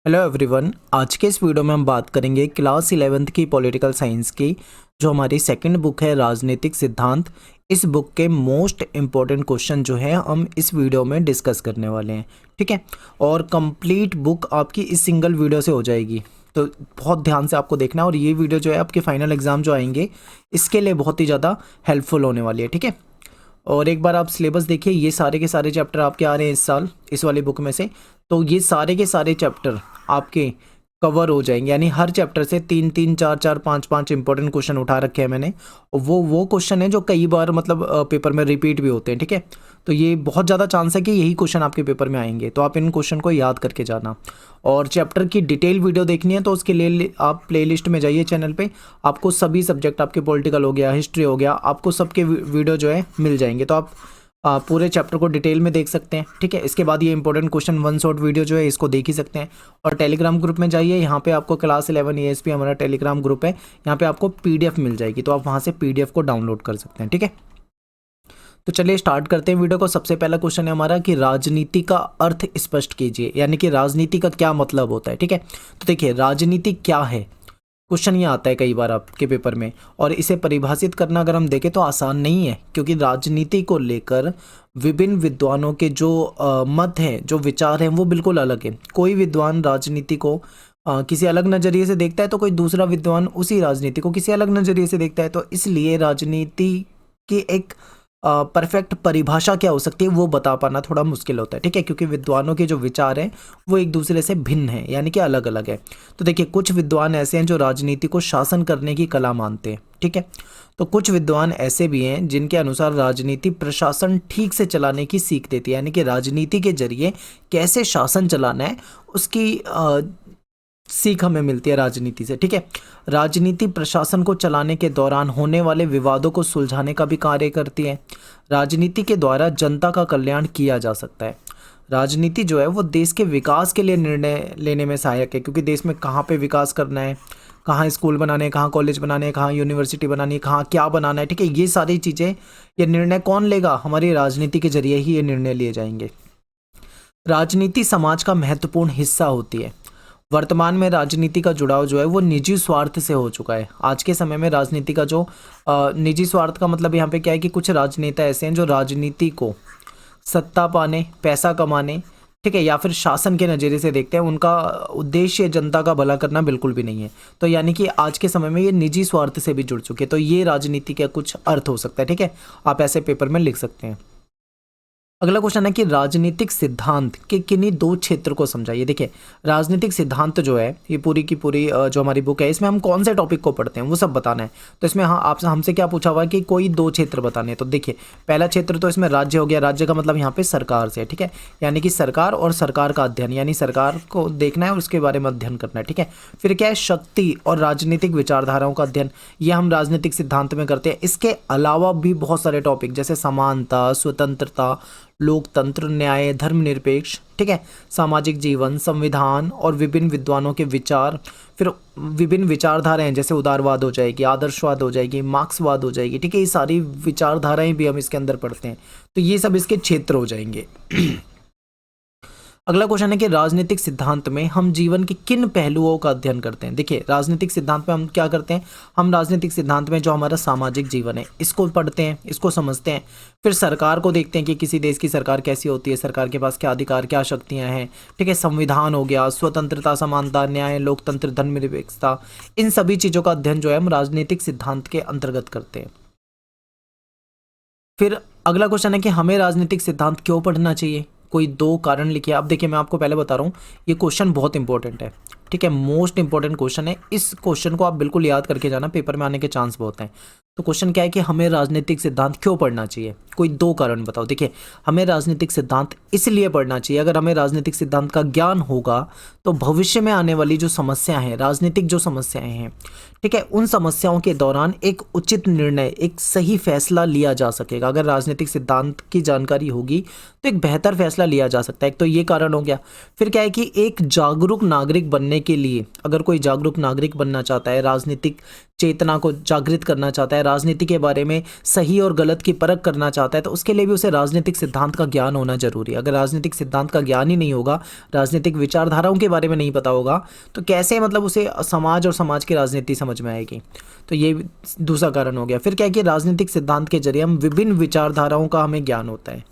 Hello everyone. आज के इस वीडियो में हम बात करेंगे क्लास 11th की पॉलिटिकल साइंस की जो हमारी सेकंड बुक है राजनीतिक सिद्धांत। इस बुक के मोस्ट इम्पॉर्टेंट क्वेश्चन जो है हम इस वीडियो में डिस्कस करने वाले हैं, ठीक है। और कंप्लीट बुक आपकी इस सिंगल वीडियो से हो जाएगी, तो बहुत ध्यान से आपको देखना है। और ये वीडियो जो है आपके फाइनल एग्ज़ाम जो आएंगे इसके लिए बहुत ही ज़्यादा हेल्पफुल होने वाली है, ठीक है। और एक बार आप सिलेबस देखिए, ये सारे के सारे चैप्टर आपके आ रहे हैं इस साल इस वाली बुक में से। तो ये सारे के सारे चैप्टर आपके कवर हो जाएंगे, यानी हर चैप्टर से तीन तीन चार चार पाँच पाँच इंपॉर्टेंट क्वेश्चन उठा रखे हैं मैंने। और वो क्वेश्चन है जो कई बार मतलब पेपर में रिपीट भी होते हैं, ठीक है। तो ये बहुत ज़्यादा चांस है कि यही क्वेश्चन आपके पेपर में आएंगे, तो आप इन क्वेश्चन को याद करके जाना। और चैप्टर की डिटेल वीडियो देखनी है तो उसके लिए आप प्लेलिस्ट में जाइए चैनल पे, आपको सभी सब्जेक्ट, आपके पॉलिटिकल हो गया, हिस्ट्री हो गया, आपको सबके वीडियो जो है मिल जाएंगे। तो आप पूरे चैप्टर को डिटेल में देख सकते हैं, ठीक है। इसके बाद ये important question one shot video जो है इसको देख ही सकते हैं। और टेलीग्राम ग्रुप में जाइए, यहाँ पे आपको क्लास 11 ESP हमारा टेलीग्राम ग्रुप है, यहाँ पे आपको PDF मिल जाएगी, तो आप वहाँ से PDF को डाउनलोड कर सकते हैं, ठीक है। तो चलिए स्टार्ट करते हैं वीडियो को। सबसे पहला क्वेश्चन है हमारा कि राजनीति का अर्थ स्पष्ट कीजिए, यानी कि राजनीति का क्या मतलब होता है, ठीक है। तो देखिए राजनीति क्या है, क्वेश्चन ये आता है कई बार आपके पेपर में। और इसे परिभाषित करना अगर हम देखें तो आसान नहीं है, क्योंकि राजनीति को लेकर विभिन्न विद्वानों के जो मत हैं, जो विचार हैं, वो बिल्कुल अलग है। कोई विद्वान राजनीति को किसी अलग नज़रिए से देखता है, तो कोई दूसरा विद्वान उसी राजनीति को किसी अलग नज़रिए से देखता है। तो इसलिए राजनीति की एक परफेक्ट परिभाषा क्या हो सकती है वो बता पाना थोड़ा मुश्किल होता है, ठीक है, क्योंकि विद्वानों के जो विचार हैं वो एक दूसरे से भिन्न हैं, यानी कि अलग अलग है। तो देखिए कुछ विद्वान ऐसे हैं जो राजनीति को शासन करने की कला मानते हैं, ठीक है। तो कुछ विद्वान ऐसे भी हैं जिनके अनुसार राजनीति प्रशासन ठीक से चलाने की सीख देती है, यानी कि राजनीति के जरिए कैसे शासन चलाना है उसकी सीख हमें मिलती है राजनीति से, ठीक है। राजनीति प्रशासन को चलाने के दौरान होने वाले विवादों को सुलझाने का भी कार्य करती है। राजनीति के द्वारा जनता का कल्याण किया जा सकता है। राजनीति जो है वो देश के विकास के लिए निर्णय लेने में सहायक है, क्योंकि देश में कहाँ पे विकास करना है, कहाँ स्कूल बनाने हैं, कहाँ कॉलेज बनाने हैं, कहाँ यूनिवर्सिटी बनानी है, कहाँ क्या बनाना है, ठीक है। ये सारी चीज़ें, ये निर्णय कौन लेगा, हमारी राजनीति के जरिए ही ये निर्णय लिए जाएंगे। राजनीति समाज का महत्वपूर्ण हिस्सा होती है। वर्तमान में राजनीति का जुड़ाव जो है वो निजी स्वार्थ से हो चुका है। आज के समय में राजनीति का जो निजी स्वार्थ का मतलब यहाँ पे क्या है कि कुछ राजनेता ऐसे हैं जो राजनीति को सत्ता पाने, पैसा कमाने, ठीक है, या फिर शासन के नज़रिए से देखते हैं। उनका उद्देश्य जनता का भला करना बिल्कुल भी नहीं है। तो यानी कि आज के समय में ये निजी स्वार्थ से भी जुड़ चुके हैं। तो ये राजनीति का कुछ अर्थ हो सकता है, ठीक है, आप ऐसे पेपर में लिख सकते हैं। अगला क्वेश्चन है कि राजनीतिक सिद्धांत के किन्हीं दो क्षेत्र को समझाइए। देखिए राजनीतिक सिद्धांत जो है ये पूरी की पूरी जो हमारी बुक है इसमें हम कौन से टॉपिक को पढ़ते हैं वो सब बताना है। तो इसमें हाँ आपसे हमसे क्या पूछा हुआ है कि कोई दो क्षेत्र बताने हैं। तो देखिए पहला क्षेत्र तो इसमें राज्य हो गया। राज्य का मतलब यहाँ पे सरकार से है, ठीक है, यानी कि सरकार और सरकार का अध्ययन, यानी सरकार को देखना है और उसके बारे में अध्ययन करना है, ठीक है। फिर क्या है, शक्ति और राजनीतिक विचारधाराओं का अध्ययन, ये हम राजनीतिक सिद्धांत में करते हैं। इसके अलावा भी बहुत सारे टॉपिक जैसे समानता, स्वतंत्रता, लोकतंत्र, न्याय, धर्मनिरपेक्ष, ठीक है, सामाजिक जीवन, संविधान और विभिन्न विद्वानों के विचार। फिर विभिन्न विचारधाराएं जैसे उदारवाद हो जाएगी, आदर्शवाद हो जाएगी, मार्क्सवाद हो जाएगी, ठीक है, ये सारी विचारधाराएं भी हम इसके अंदर पढ़ते हैं। तो ये सब इसके क्षेत्र हो जाएंगे। अगला क्वेश्चन है कि राजनीतिक सिद्धांत में हम जीवन के किन पहलुओं का अध्ययन करते हैं। देखिए राजनीतिक सिद्धांत में हम क्या करते हैं, हम राजनीतिक सिद्धांत में जो हमारा सामाजिक जीवन है इसको पढ़ते हैं, इसको समझते हैं। फिर सरकार को देखते हैं कि किसी देश की सरकार कैसी होती है, सरकार के पास क्या अधिकार, क्या शक्तियां हैं, ठीक है, संविधान हो गया, स्वतंत्रता, समानता, न्याय, लोकतंत्र, धर्मनिरपेक्षता, इन सभी चीज़ों का अध्ययन जो है हम राजनीतिक सिद्धांत के अंतर्गत करते हैं। फिर अगला क्वेश्चन है कि हमें राजनीतिक सिद्धांत क्यों पढ़ना चाहिए, कोई दो कारण लिखिए। अब देखिए मैं आपको पहले बता रहा हूँ ये क्वेश्चन बहुत इंपॉर्टेंट है, ठीक है, मोस्ट इंपॉर्टेंट क्वेश्चन है। इस क्वेश्चन को आप बिल्कुल याद करके जाना, पेपर में आने के चांस बहुत हैं। तो क्वेश्चन क्या है कि हमें राजनीतिक सिद्धांत क्यों पढ़ना चाहिए, कोई दो कारण बताओ। देखिए हमें राजनीतिक सिद्धांत इसलिए पढ़ना चाहिए, अगर हमें राजनीतिक सिद्धांत का ज्ञान होगा तो भविष्य में आने वाली जो समस्याएं हैं, राजनीतिक जो समस्याएं हैं, ठीक है, उन समस्याओं के दौरान एक उचित निर्णय, एक सही फैसला लिया जा सकेगा। अगर राजनीतिक सिद्धांत की जानकारी होगी तो एक बेहतर फैसला लिया जा सकता है। एक तो ये कारण हो गया। फिर क्या है कि एक जागरूक नागरिक बनने के लिए, अगर कोई जागरूक नागरिक बनना चाहता है, राजनीतिक चेतना को जागृत करना चाहता है, राजनीति के बारे में सही और गलत की परख करना चाहता है, तो उसके लिए भी उसे राजनीतिक सिद्धांत का ज्ञान होना जरूरी है। अगर राजनीतिक सिद्धांत का ज्ञान ही नहीं होगा, राजनीतिक विचारधाराओं के बारे में नहीं पता होगा, तो कैसे मतलब उसे समाज और समाज की राजनीति समझ में आएगी। तो ये दूसरा कारण हो गया। फिर क्या है कि राजनीतिक सिद्धांत के जरिए हम विभिन्न विचारधाराओं का हमें ज्ञान होता है,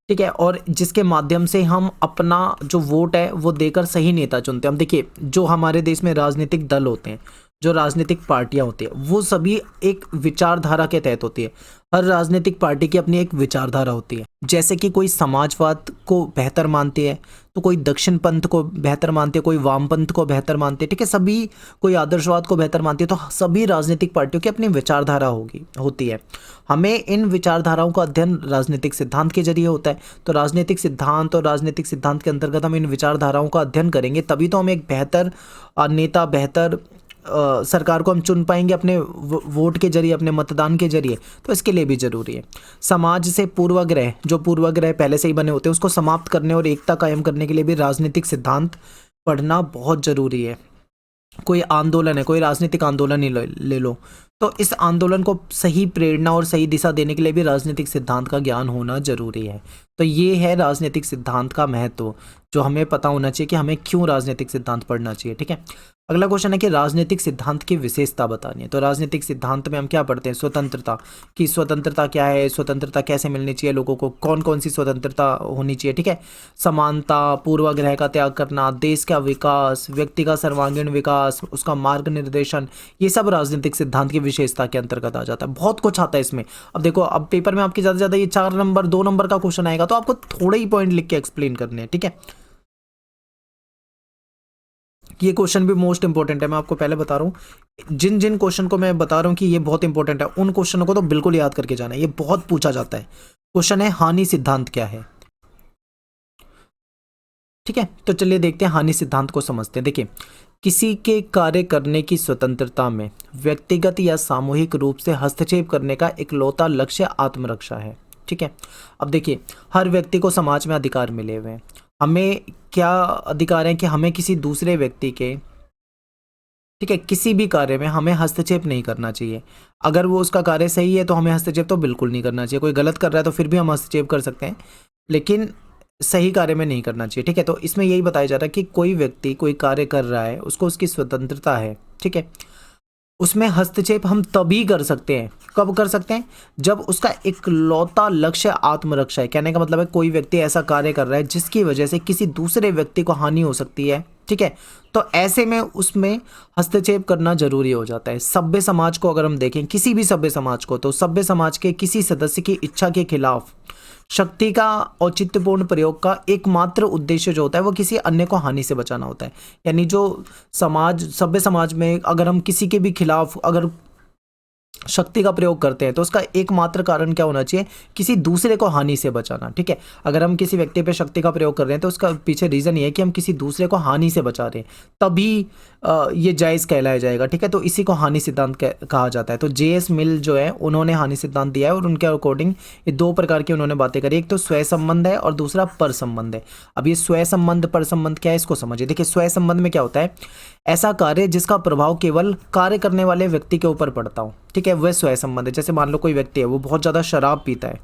ठीक है, और जिसके माध्यम से हम अपना जो वोट है वो देकर सही नेता चुनते हैं। हम देखिए, जो हमारे देश में राजनीतिक दल होते हैं, जो राजनीतिक पार्टियां होती है, वो सभी एक विचारधारा के तहत होती है। हर राजनीतिक पार्टी की अपनी एक विचारधारा होती है। जैसे कि कोई समाजवाद को बेहतर मानती है, तो कोई दक्षिण पंथ को बेहतर मानती है, कोई वामपंथ को बेहतर मानती है, ठीक है, सभी कोई आदर्शवाद को बेहतर मानती है। तो सभी राजनीतिक पार्टियों की अपनी विचारधारा होती है। हमें इन विचारधाराओं का अध्ययन राजनीतिक सिद्धांत के जरिए होता है। तो राजनीतिक सिद्धांत और राजनीतिक सिद्धांत के अंतर्गत हम इन विचारधाराओं का अध्ययन करेंगे, तभी तो हम एक बेहतर नेता, बेहतर सरकार को हम चुन पाएंगे अपने वोट के जरिए, अपने मतदान के जरिए। तो इसके लिए भी जरूरी है। समाज से पूर्वाग्रह, जो पूर्वाग्रह पहले से ही बने होते हैं, उसको समाप्त करने और एकता कायम करने के लिए भी राजनीतिक सिद्धांत पढ़ना बहुत जरूरी है। कोई आंदोलन है, कोई राजनीतिक आंदोलन ही ले लो, तो इस आंदोलन को सही प्रेरणा और सही दिशा देने के लिए भी राजनीतिक सिद्धांत का ज्ञान होना जरूरी है। तो ये है राजनीतिक सिद्धांत का महत्व, जो हमें पता होना चाहिए कि हमें क्यों राजनीतिक सिद्धांत पढ़ना चाहिए, ठीक है। अगला क्वेश्चन है कि राजनीतिक सिद्धांत की विशेषता बतानी है। तो राजनीतिक सिद्धांत में हम क्या पढ़ते हैं? स्वतंत्रता की, स्वतंत्रता क्या है, स्वतंत्रता कैसे मिलनी चाहिए लोगों को, कौन कौन सी स्वतंत्रता होनी चाहिए, ठीक है। समानता, पूर्वाग्रह का त्याग करना, देश का विकास, व्यक्ति का सर्वांगीण विकास, उसका मार्ग निर्देशन, ये सब राजनीतिक सिद्धांत की विशेषता के अंतर्गत आ जाता है। बहुत कुछ आता है इसमें। अब देखो, अब पेपर में आपके ज़्यादा से ज़्यादा ये 4 नंबर 2 नंबर का क्वेश्चन आएगा, तो आपको थोड़े ही पॉइंट लिख के एक्सप्लेन करने हैं, ठीक है। ये क्वेश्चन भी मोस्ट इंपॉर्टेंट है, मैं आपको पहले बता रहा हूँ। जिन जिन क्वेश्चन को मैं बता रहा हूँ कि ये बहुत इंपॉर्टेंट है, उन क्वेश्चनों को तो बिल्कुल याद करके जाना है, ये बहुत पूछा जाता है। क्वेश्चन है, हानि सिद्धांत क्या है, ठीक है। तो चलिए देखते हैं, हानि सिद्धांत को समझते हैं। देखिए, किसी के कार्य करने की स्वतंत्रता में व्यक्तिगत या सामूहिक रूप से हस्तक्षेप करने का इकलौता लक्ष्य आत्मरक्षा है, ठीक है। अब देखिए, हर व्यक्ति को समाज में अधिकार मिले हुए हैं। हमें क्या अधिकार है कि हमें किसी दूसरे व्यक्ति के, ठीक है, किसी भी कार्य में हमें हस्तक्षेप नहीं करना चाहिए। अगर वो उसका कार्य सही है तो हमें हस्तक्षेप तो बिल्कुल नहीं करना चाहिए। कोई गलत कर रहा है तो फिर भी हम हस्तक्षेप कर सकते हैं, लेकिन सही कार्य में नहीं करना चाहिए, ठीक है। तो इसमें यही बताया जा रहा है कि कोई व्यक्ति कोई कार्य कर रहा है, उसको उसकी स्वतंत्रता है, ठीक है। उसमें हस्तक्षेप हम तभी कर सकते हैं, कब कर सकते हैं? जब उसका इकलौता लक्ष्य आत्मरक्षा है। कहने का मतलब है, कोई व्यक्ति ऐसा कार्य कर रहा है जिसकी वजह से किसी दूसरे व्यक्ति को हानि हो सकती है, ठीक है। तो ऐसे में उसमें हस्तक्षेप करना जरूरी हो जाता है। सभ्य समाज को अगर हम देखें, किसी भी सभ्य समाज को, तो सभ्य समाज के किसी सदस्य की इच्छा के खिलाफ शक्ति का औचित्यपूर्ण प्रयोग का एकमात्र उद्देश्य जो होता है वो किसी अन्य को हानि से बचाना होता है। यानी जो समाज, सभ्य समाज में अगर हम किसी के भी खिलाफ अगर शक्ति का प्रयोग करते हैं तो उसका एकमात्र कारण क्या होना चाहिए? किसी दूसरे को हानि से बचाना, ठीक है। अगर हम किसी व्यक्ति पे शक्ति का प्रयोग कर रहे हैं तो उसका पीछे रीजन ये है कि हम किसी दूसरे को हानि से बचा रहे हैं, तभी ये जायज़ कहलाया जाएगा, ठीक है। तो इसी को हानि सिद्धांत कहा जाता है। तो जेएस मिल जो है, उन्होंने हानि सिद्धांत दिया है और उनके अकॉर्डिंग ये 2 प्रकार की उन्होंने बातें करी। एक तो स्वय संबंध है और दूसरा पर संबंध है। अब ये स्वय संबंध पर संबंध क्या है, इसको समझिए। देखिए, स्वय संबंध में क्या होता है? ऐसा कार्य जिसका प्रभाव केवल कार्य करने वाले व्यक्ति के ऊपर पड़ता हो, ठीक है, वह स्वय संबंध है। जैसे मान लो कोई व्यक्ति है, वो बहुत ज़्यादा शराब पीता है,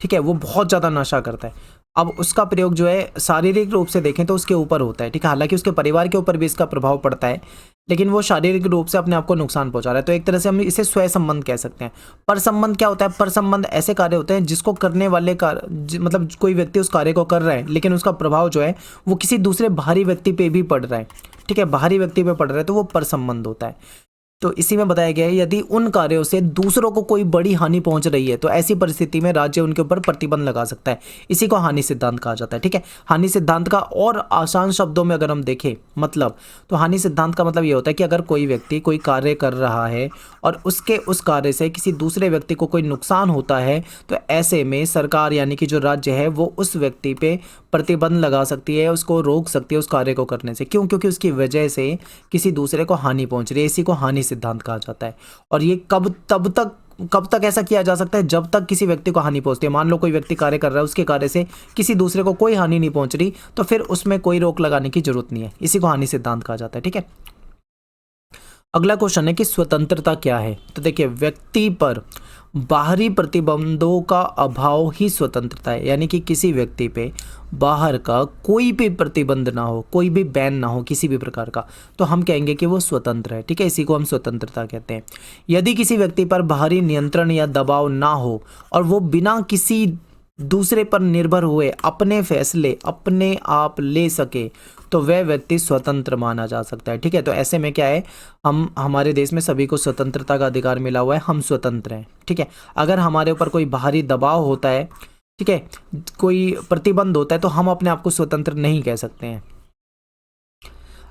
ठीक है, वो बहुत ज़्यादा नशा करता है। अब उसका प्रयोग जो है शारीरिक रूप से देखें तो उसके ऊपर होता है, ठीक है। हालांकि उसके परिवार के ऊपर भी इसका प्रभाव पड़ता है, लेकिन वो शारीरिक रूप से अपने आप को नुकसान पहुंचा रहा है। तो एक तरह से हम इसे स्वय संबंध कह सकते हैं। पर संबंध क्या होता है? पर संबंध ऐसे कार्य होते हैं जिसको करने वाले मतलब कोई व्यक्ति उस कार्य को कर रहा है, लेकिन उसका प्रभाव जो है वो किसी दूसरे बाहरी व्यक्ति पे भी पड़ रहा है, ठीक है, बाहरी व्यक्ति पे पड़ रहा है, तो वो पर संबंध होता है। तो इसी में बताया गया है, यदि उन कार्यों से दूसरों को कोई बड़ी हानि पहुंच रही है तो ऐसी परिस्थिति में राज्य उनके ऊपर प्रतिबंध लगा सकता है। इसी को हानि सिद्धांत कहा जाता है, ठीक है। हानि सिद्धांत का और आसान शब्दों में अगर हम देखें मतलब, तो हानि सिद्धांत का मतलब ये होता है कि अगर कोई व्यक्ति कोई कार्य कर रहा है और उसके उस कार्य से किसी दूसरे व्यक्ति को कोई नुकसान होता है, तो ऐसे में सरकार यानी कि जो राज्य है वो उस व्यक्ति पे प्रतिबंध लगा सकती है, उसको रोक सकती है उस कार्य को करने से। क्यों? क्योंकि उसकी वजह से किसी दूसरे को हानि पहुंच रही है। इसी को हानि सिद्धांत कहा जाता है। और ये कब तब तक कब तक ऐसा किया जा सकता है? जब तक किसी व्यक्ति को हानि पहुंचती है। मान लो कोई व्यक्ति कार्य कर रहा है, उसके कार्य से किसी दूसरे को कोई हानि नहीं पहुंच रही, तो फिर उसमें कोई रोक लगाने की जरूरत नहीं है। इसी को हानि सिद्धांत कहा जाता है। ठीक है, अगला क्वेश्चन है कि स्वतंत्रता क्या है। तो देखिए, व्यक्ति पर बाहरी प्रतिबंधों का अभाव ही स्वतंत्रता है। यानी कि किसी व्यक्ति पे बाहर का कोई भी प्रतिबंध ना हो, कोई भी बैन ना हो किसी भी प्रकार का, तो हम कहेंगे कि वो स्वतंत्र है। ठीक है, इसी को हम स्वतंत्रता कहते हैं। यदि किसी व्यक्ति पर बाहरी नियंत्रण या दबाव ना हो और वो बिना किसी दूसरे पर निर्भर हुए अपने फैसले अपने आप ले सके, तो वह व्यक्ति स्वतंत्र माना जा सकता है। ठीक है, तो ऐसे में क्या है, हम हमारे देश में सभी को स्वतंत्रता का अधिकार मिला हुआ है, हम स्वतंत्र हैं। ठीक है, अगर हमारे ऊपर कोई बाहरी दबाव होता है, ठीक है, कोई प्रतिबंध होता है, तो हम अपने आप को स्वतंत्र नहीं कह सकते हैं।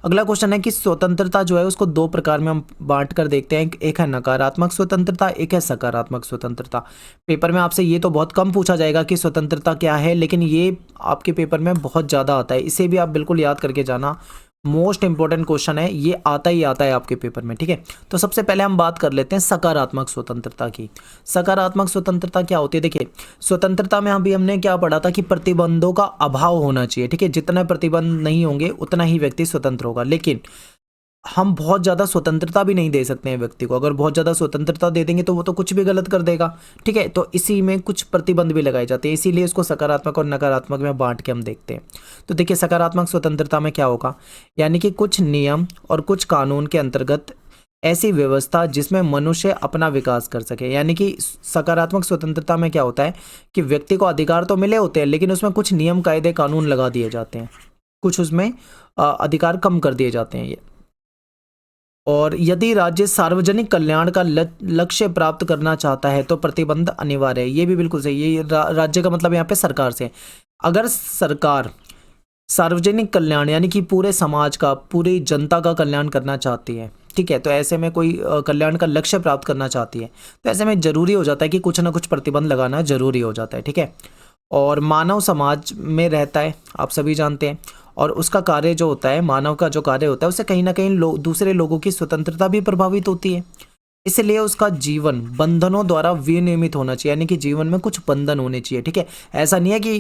अगला क्वेश्चन है कि स्वतंत्रता जो है उसको दो प्रकार में हम बांट कर देखते हैं। एक है नकारात्मक स्वतंत्रता, एक है सकारात्मक स्वतंत्रता। पेपर में आपसे ये तो बहुत कम पूछा जाएगा कि स्वतंत्रता क्या है, लेकिन ये आपके पेपर में बहुत ज़्यादा आता है। इसे भी आप बिल्कुल याद करके जाना, मोस्ट इंपॉर्टेंट क्वेश्चन है, ये आता ही आता है आपके पेपर में। ठीक है, तो सबसे पहले हम बात कर लेते हैं सकारात्मक स्वतंत्रता की। सकारात्मक स्वतंत्रता क्या होती है? देखिए, स्वतंत्रता में अभी हमने क्या पढ़ा था कि प्रतिबंधों का अभाव होना चाहिए। ठीक है, जितना प्रतिबंध नहीं होंगे उतना ही व्यक्ति स्वतंत्र होगा। लेकिन हम बहुत ज़्यादा स्वतंत्रता भी नहीं दे सकते हैं व्यक्ति को। अगर बहुत ज़्यादा स्वतंत्रता दे देंगे तो वो तो कुछ भी गलत कर देगा। ठीक है, तो इसी में कुछ प्रतिबंध भी लगाए जाते हैं, इसीलिए इसको सकारात्मक और नकारात्मक में बांट के हम देखते हैं। तो देखिए, सकारात्मक स्वतंत्रता में क्या होगा, यानी कि कुछ नियम और कुछ कानून के अंतर्गत ऐसी व्यवस्था जिसमें मनुष्य अपना विकास कर सके। यानी कि सकारात्मक स्वतंत्रता में क्या होता है कि व्यक्ति को अधिकार तो मिले होते हैं, लेकिन उसमें कुछ नियम कायदे कानून लगा दिए जाते हैं, कुछ उसमें अधिकार कम कर दिए जाते हैं। और यदि राज्य सार्वजनिक कल्याण का लक्ष्य प्राप्त करना चाहता है तो प्रतिबंध अनिवार्य है। ये भी बिल्कुल सही है। ये राज्य का मतलब यहाँ पे सरकार से। अगर सरकार सार्वजनिक कल्याण यानी कि पूरे समाज का, पूरी जनता का कल्याण करना चाहती है, ठीक है, तो ऐसे में कोई कल्याण का लक्ष्य प्राप्त करना चाहती है, तो ऐसे में जरूरी हो जाता है कि कुछ ना कुछ प्रतिबंध लगाना जरूरी हो जाता है। ठीक है, और मानव समाज में रहता है, आप सभी जानते हैं, और उसका कार्य जो होता है, मानव का जो कार्य होता है, उससे कहीं ना कहीं दूसरे लोगों की स्वतंत्रता भी प्रभावित होती है। इसलिए उसका जीवन बंधनों द्वारा विनियमित होना चाहिए, यानी कि जीवन में कुछ बंधन होने चाहिए। ठीक है, ऐसा नहीं है कि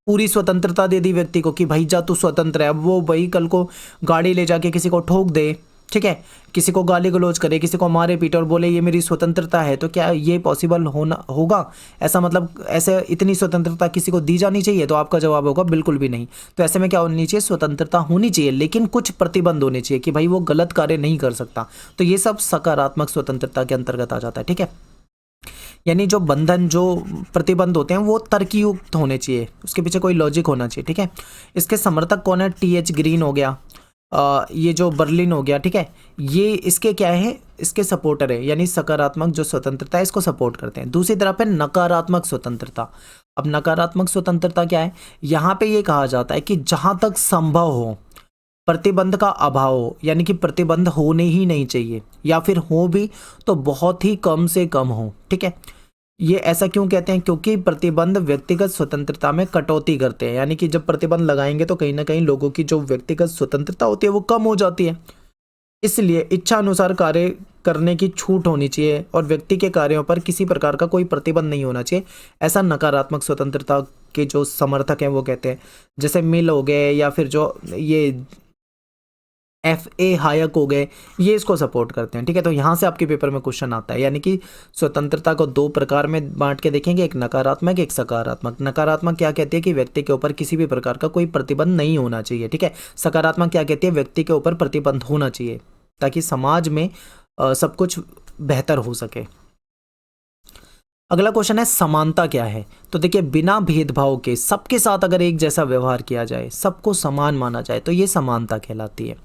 पूरी स्वतंत्रता दे दी व्यक्ति को कि भाई जा तू स्वतंत्र है, अब वो भाई कल को गाड़ी ले जाके किसी को ठोक दे, ठीक है, किसी को गाली गलौज करे, किसी को मारे पीटे और बोले ये मेरी स्वतंत्रता है, तो क्या ये पॉसिबल होगा? ऐसा मतलब ऐसे इतनी स्वतंत्रता किसी को दी जानी चाहिए? तो आपका जवाब होगा बिल्कुल भी नहीं। तो ऐसे में क्या होनी चाहिए? स्वतंत्रता होनी चाहिए, लेकिन कुछ प्रतिबंध होने चाहिए कि भाई वो गलत कार्य नहीं कर सकता। तो ये सब सकारात्मक स्वतंत्रता के अंतर्गत आ जाता है। ठीक है, यानी जो बंधन, जो प्रतिबंध होते हैं वो तर्कयुक्त होने चाहिए, उसके पीछे कोई लॉजिक होना चाहिए। ठीक है, इसके समर्थक कौन है? TH ग्रीन हो गया, ये जो बर्लिन हो गया, ठीक है, ये इसके क्या है? इसके सपोर्टर है, यानी सकारात्मक जो स्वतंत्रता है इसको सपोर्ट करते हैं। दूसरी तरफ है नकारात्मक स्वतंत्रता। अब नकारात्मक स्वतंत्रता क्या है? यहाँ पे ये कहा जाता है कि जहाँ तक संभव हो प्रतिबंध का अभाव हो, यानी कि प्रतिबंध होने ही नहीं चाहिए, या फिर हो भी तो बहुत ही कम से कम हो। ठीक है, ये ऐसा क्यों कहते हैं? क्योंकि प्रतिबंध व्यक्तिगत स्वतंत्रता में कटौती करते हैं, यानी कि जब प्रतिबंध लगाएंगे तो कहीं ना कहीं लोगों की जो व्यक्तिगत स्वतंत्रता होती है वो कम हो जाती है। इसलिए इच्छा अनुसार कार्य करने की छूट होनी चाहिए और व्यक्ति के कार्यों पर किसी प्रकार का कोई प्रतिबंध नहीं होना चाहिए। ऐसा नकारात्मक स्वतंत्रता के जो समर्थक हैं वो कहते हैं। जैसे मिल हो गए या फिर जो ये FA हायक हो गए, ये इसको सपोर्ट करते हैं। ठीक है, तो यहाँ से आपके पेपर में क्वेश्चन आता है, यानी कि स्वतंत्रता को दो प्रकार में बांट के देखेंगे, एक नकारात्मक एक सकारात्मक। नकारात्मक क्या कहती है कि व्यक्ति के ऊपर किसी भी प्रकार का कोई प्रतिबंध नहीं होना चाहिए। ठीक है, सकारात्मक क्या कहती है? व्यक्ति के ऊपर प्रतिबंध होना चाहिए ताकि समाज में सब कुछ बेहतर हो सके। अगला क्वेश्चन है समानता क्या है? तो देखिए, बिना भेदभाव के सबके साथ अगर एक जैसा व्यवहार किया जाए, सबको समान माना जाए, तो ये समानता कहलाती है।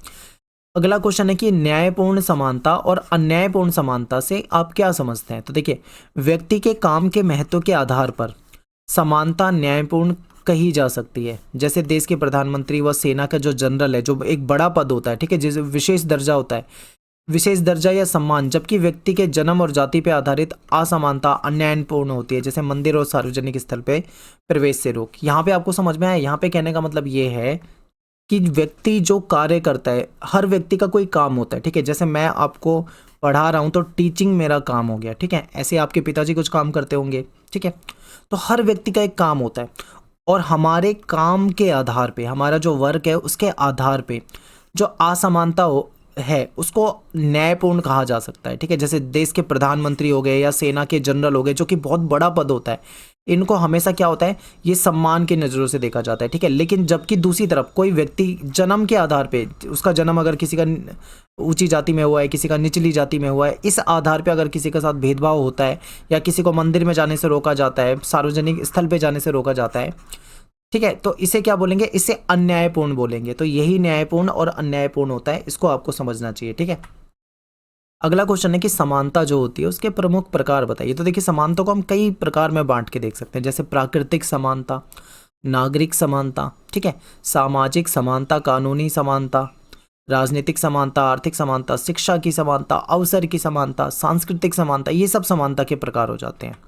अगला क्वेश्चन है कि न्यायपूर्ण समानता और अन्यायपूर्ण समानता से आप क्या समझते हैं? तो देखिए, व्यक्ति के काम के महत्व के आधार पर समानता न्यायपूर्ण कही जा सकती है। जैसे देश के प्रधानमंत्री व सेना का जो जनरल है, जो एक बड़ा पद होता है, ठीक है, जिस विशेष दर्जा होता है, विशेष दर्जा या सम्मान, जबकि व्यक्ति के जन्म और जाति पर आधारित असमानता अन्यायपूर्ण होती है। जैसे मंदिर और सार्वजनिक स्थल पे प्रवेश से रोक। यहाँ पे आपको समझ में आया? यहाँ पे कहने का मतलब ये है कि व्यक्ति जो कार्य करता है, हर व्यक्ति का कोई काम होता है, ठीक है। जैसे मैं आपको पढ़ा रहा हूँ तो टीचिंग मेरा काम हो गया, ठीक है। ऐसे आपके पिताजी कुछ काम करते होंगे, ठीक है। तो हर व्यक्ति का एक काम होता है और हमारे काम के आधार पे, हमारा जो वर्क है उसके आधार पे जो असमानता है उसको न्यायपूर्ण कहा जा सकता है, ठीक है। जैसे देश के प्रधानमंत्री हो गए या सेना के जनरल हो गए, जो कि बहुत बड़ा पद होता है, इनको हमेशा क्या होता है, ये सम्मान की नज़रों से देखा जाता है, ठीक है। लेकिन जबकि दूसरी तरफ कोई व्यक्ति जन्म के आधार पे, उसका जन्म अगर किसी का ऊंची जाति में हुआ है, किसी का निचली जाति में हुआ है, इस आधार पे अगर किसी के साथ भेदभाव होता है या किसी को मंदिर में जाने से रोका जाता है, सार्वजनिक स्थल पे जाने से रोका जाता है, ठीक है, तो इसे क्या बोलेंगे, इसे अन्यायपूर्ण बोलेंगे। तो यही न्यायपूर्ण और अन्यायपूर्ण होता है, इसको आपको समझना चाहिए, ठीक है। अगला क्वेश्चन है कि समानता जो होती है उसके प्रमुख प्रकार बताइए। तो देखिए, समानता को हम कई प्रकार में बांट के देख सकते हैं, जैसे प्राकृतिक समानता, नागरिक समानता, ठीक है, सामाजिक समानता, कानूनी समानता, राजनीतिक समानता, आर्थिक समानता, शिक्षा की समानता, अवसर की समानता, सांस्कृतिक समानता, ये सब समानता के प्रकार हो जाते हैं।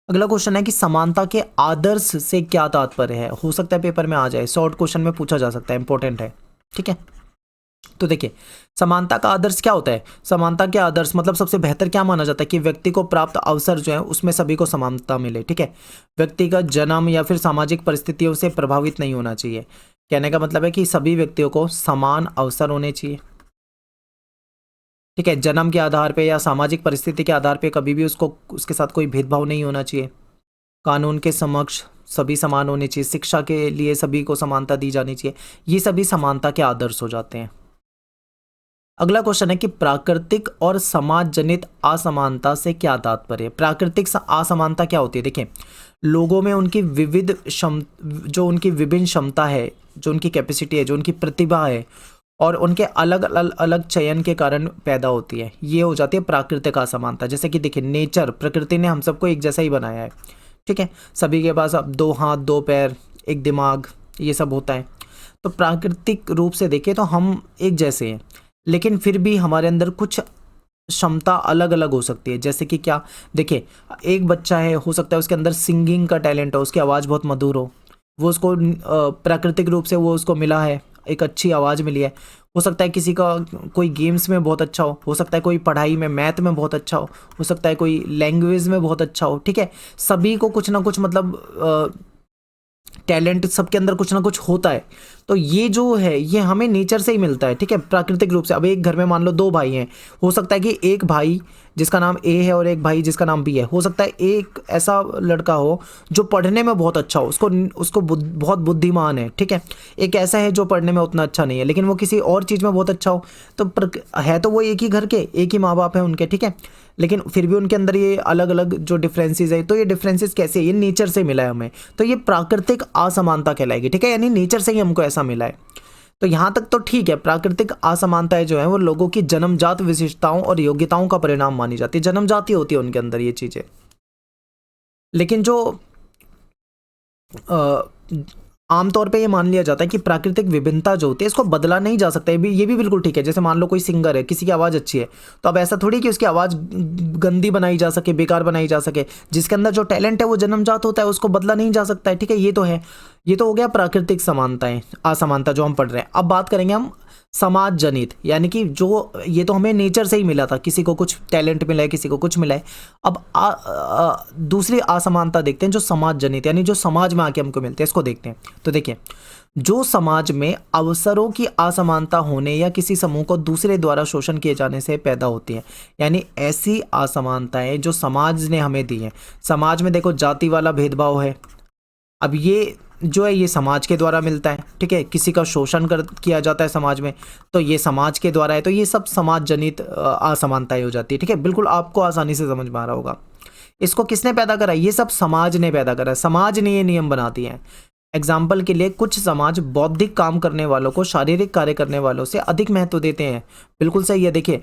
अगला क्वेश्चन है कि समानता के आदर्श से क्या तात्पर्य है। हो सकता है पेपर में आ जाए, शॉर्ट क्वेश्चन में पूछा जा सकता है, इंपॉर्टेंट है, ठीक है। तो देखिए, समानता का आदर्श क्या होता है। समानता के आदर्श मतलब सबसे बेहतर क्या माना जाता है कि व्यक्ति को प्राप्त अवसर जो है उसमें सभी को समानता मिले, ठीक है। व्यक्ति का जन्म या फिर सामाजिक परिस्थितियों से प्रभावित नहीं होना चाहिए। कहने का मतलब है कि सभी व्यक्तियों को समान अवसर होने चाहिए, ठीक है। जन्म के आधार पे या सामाजिक परिस्थिति के आधार पे कभी भी उसके साथ कोई भेदभाव नहीं होना चाहिए। कानून के समक्ष सभी समान होने चाहिए। शिक्षा के लिए सभी को समानता दी जानी चाहिए। ये सभी समानता के आदर्श हो जाते हैं। अगला क्वेश्चन है कि प्राकृतिक और समाज जनित असमानता से क्या तात्पर्य है। प्राकृतिक असमानता क्या होती है। देखिए, लोगों में उनकी उनकी विभिन्न क्षमता है, जो उनकी कैपेसिटी है, जो उनकी प्रतिभा है और उनके अलग अलग चयन के कारण पैदा होती है, ये हो जाती है प्राकृतिक असमानता। जैसे कि देखिए, नेचर, प्रकृति ने हम सबको एक जैसा ही बनाया है, ठीक है। सभी के पास अब 2 हाथ 2 पैर, एक दिमाग, ये सब होता है। तो प्राकृतिक रूप से देखें तो हम एक जैसे हैं, लेकिन फिर भी हमारे अंदर कुछ क्षमता अलग अलग हो सकती है। जैसे कि क्या, देखिए, एक बच्चा है, हो सकता है उसके अंदर सिंगिंग का टैलेंट हो, उसकी आवाज़ बहुत मधुर हो, वो उसको प्राकृतिक रूप से वो उसको मिला है, एक अच्छी आवाज़ मिली है। हो सकता है किसी का कोई गेम्स में बहुत अच्छा हो सकता है कोई पढ़ाई में, मैथ में बहुत अच्छा हो सकता है कोई लैंग्वेज में बहुत अच्छा हो, ठीक है। सभी को कुछ ना कुछ मतलब टैलेंट सबके अंदर कुछ ना कुछ होता है। तो ये जो है ये हमें नेचर से ही मिलता है, ठीक है, प्राकृतिक रूप से। अब एक घर में मान लो 2 भाई हैं, हो सकता है कि एक भाई जिसका नाम ए है और एक भाई जिसका नाम बी है। हो सकता है एक ऐसा लड़का हो जो पढ़ने में बहुत अच्छा हो, उसको बहुत बुद्धिमान है, ठीक है। एक ऐसा है जो पढ़ने में उतना अच्छा नहीं है, लेकिन वो किसी और चीज़ में बहुत अच्छा हो। तो है तो वो एक ही घर के, एक ही माँ बाप है उनके, ठीक है, लेकिन फिर भी उनके अंदर ये अलग अलग जो डिफरेंसेस है। तो ये डिफरेंसेस कैसे, ये नेचर से मिला है हमें, तो ये प्राकृतिक असमानता कहलाएगी, ठीक है। यानी नेचर से ही हमको ऐसा मिला है। तो यहाँ तक तो ठीक है। प्राकृतिक असमानताएं जो है वो लोगों की जन्मजात विशेषताओं और योग्यताओं का परिणाम मानी जाती है, जन्मजाति होती है उनके अंदर ये चीजें। लेकिन जो आमतौर पे ये मान लिया जाता है कि प्राकृतिक विभिन्नता जो होती है इसको बदला नहीं जा सकता। ये भी बिल्कुल ठीक है। जैसे मान लो कोई सिंगर है, किसी की आवाज़ अच्छी है, तो अब ऐसा थोड़ी कि उसकी आवाज़ गंदी बनाई जा सके, बेकार बनाई जा सके। जिसके अंदर जो टैलेंट है वो जन्मजात होता है, उसको बदला नहीं जा सकता है, ठीक है। ये तो है, ये तो हो गया प्राकृतिक समानताएं, असमानता जो हम पढ़ रहे हैं। अब बात करेंगे हम समाज जनित, यानी कि जो ये तो हमें नेचर से ही मिला था, किसी को कुछ टैलेंट मिला है, किसी को कुछ मिला है। अब दूसरी असमानता देखते हैं जो समाज जनित, यानी जो समाज में आके हमको मिलते हैं, इसको देखते हैं। तो देखिए, जो समाज में अवसरों की असमानता होने या किसी समूह को दूसरे द्वारा शोषण किए जाने से पैदा होती है, यानी ऐसी असमानताएं जो समाज ने हमें दी हैं। समाज में देखो जाति वाला भेदभाव है, अब ये जो है ये समाज के द्वारा मिलता है, ठीक है। किसी का शोषण किया जाता है समाज में, तो ये समाज के द्वारा है। तो ये सब समाज जनित असमानताएं हो जाती है, ठीक है। बिल्कुल आपको आसानी से समझ में आ रहा होगा। इसको किसने पैदा करा, ये सब समाज ने पैदा करा है, समाज ने ये नियम बना दिए हैं। एग्जाम्पल के लिए, कुछ समाज बौद्धिक काम करने वालों को शारीरिक कार्य करने वालों से अधिक महत्व देते हैं। बिल्कुल सही है। देखिए,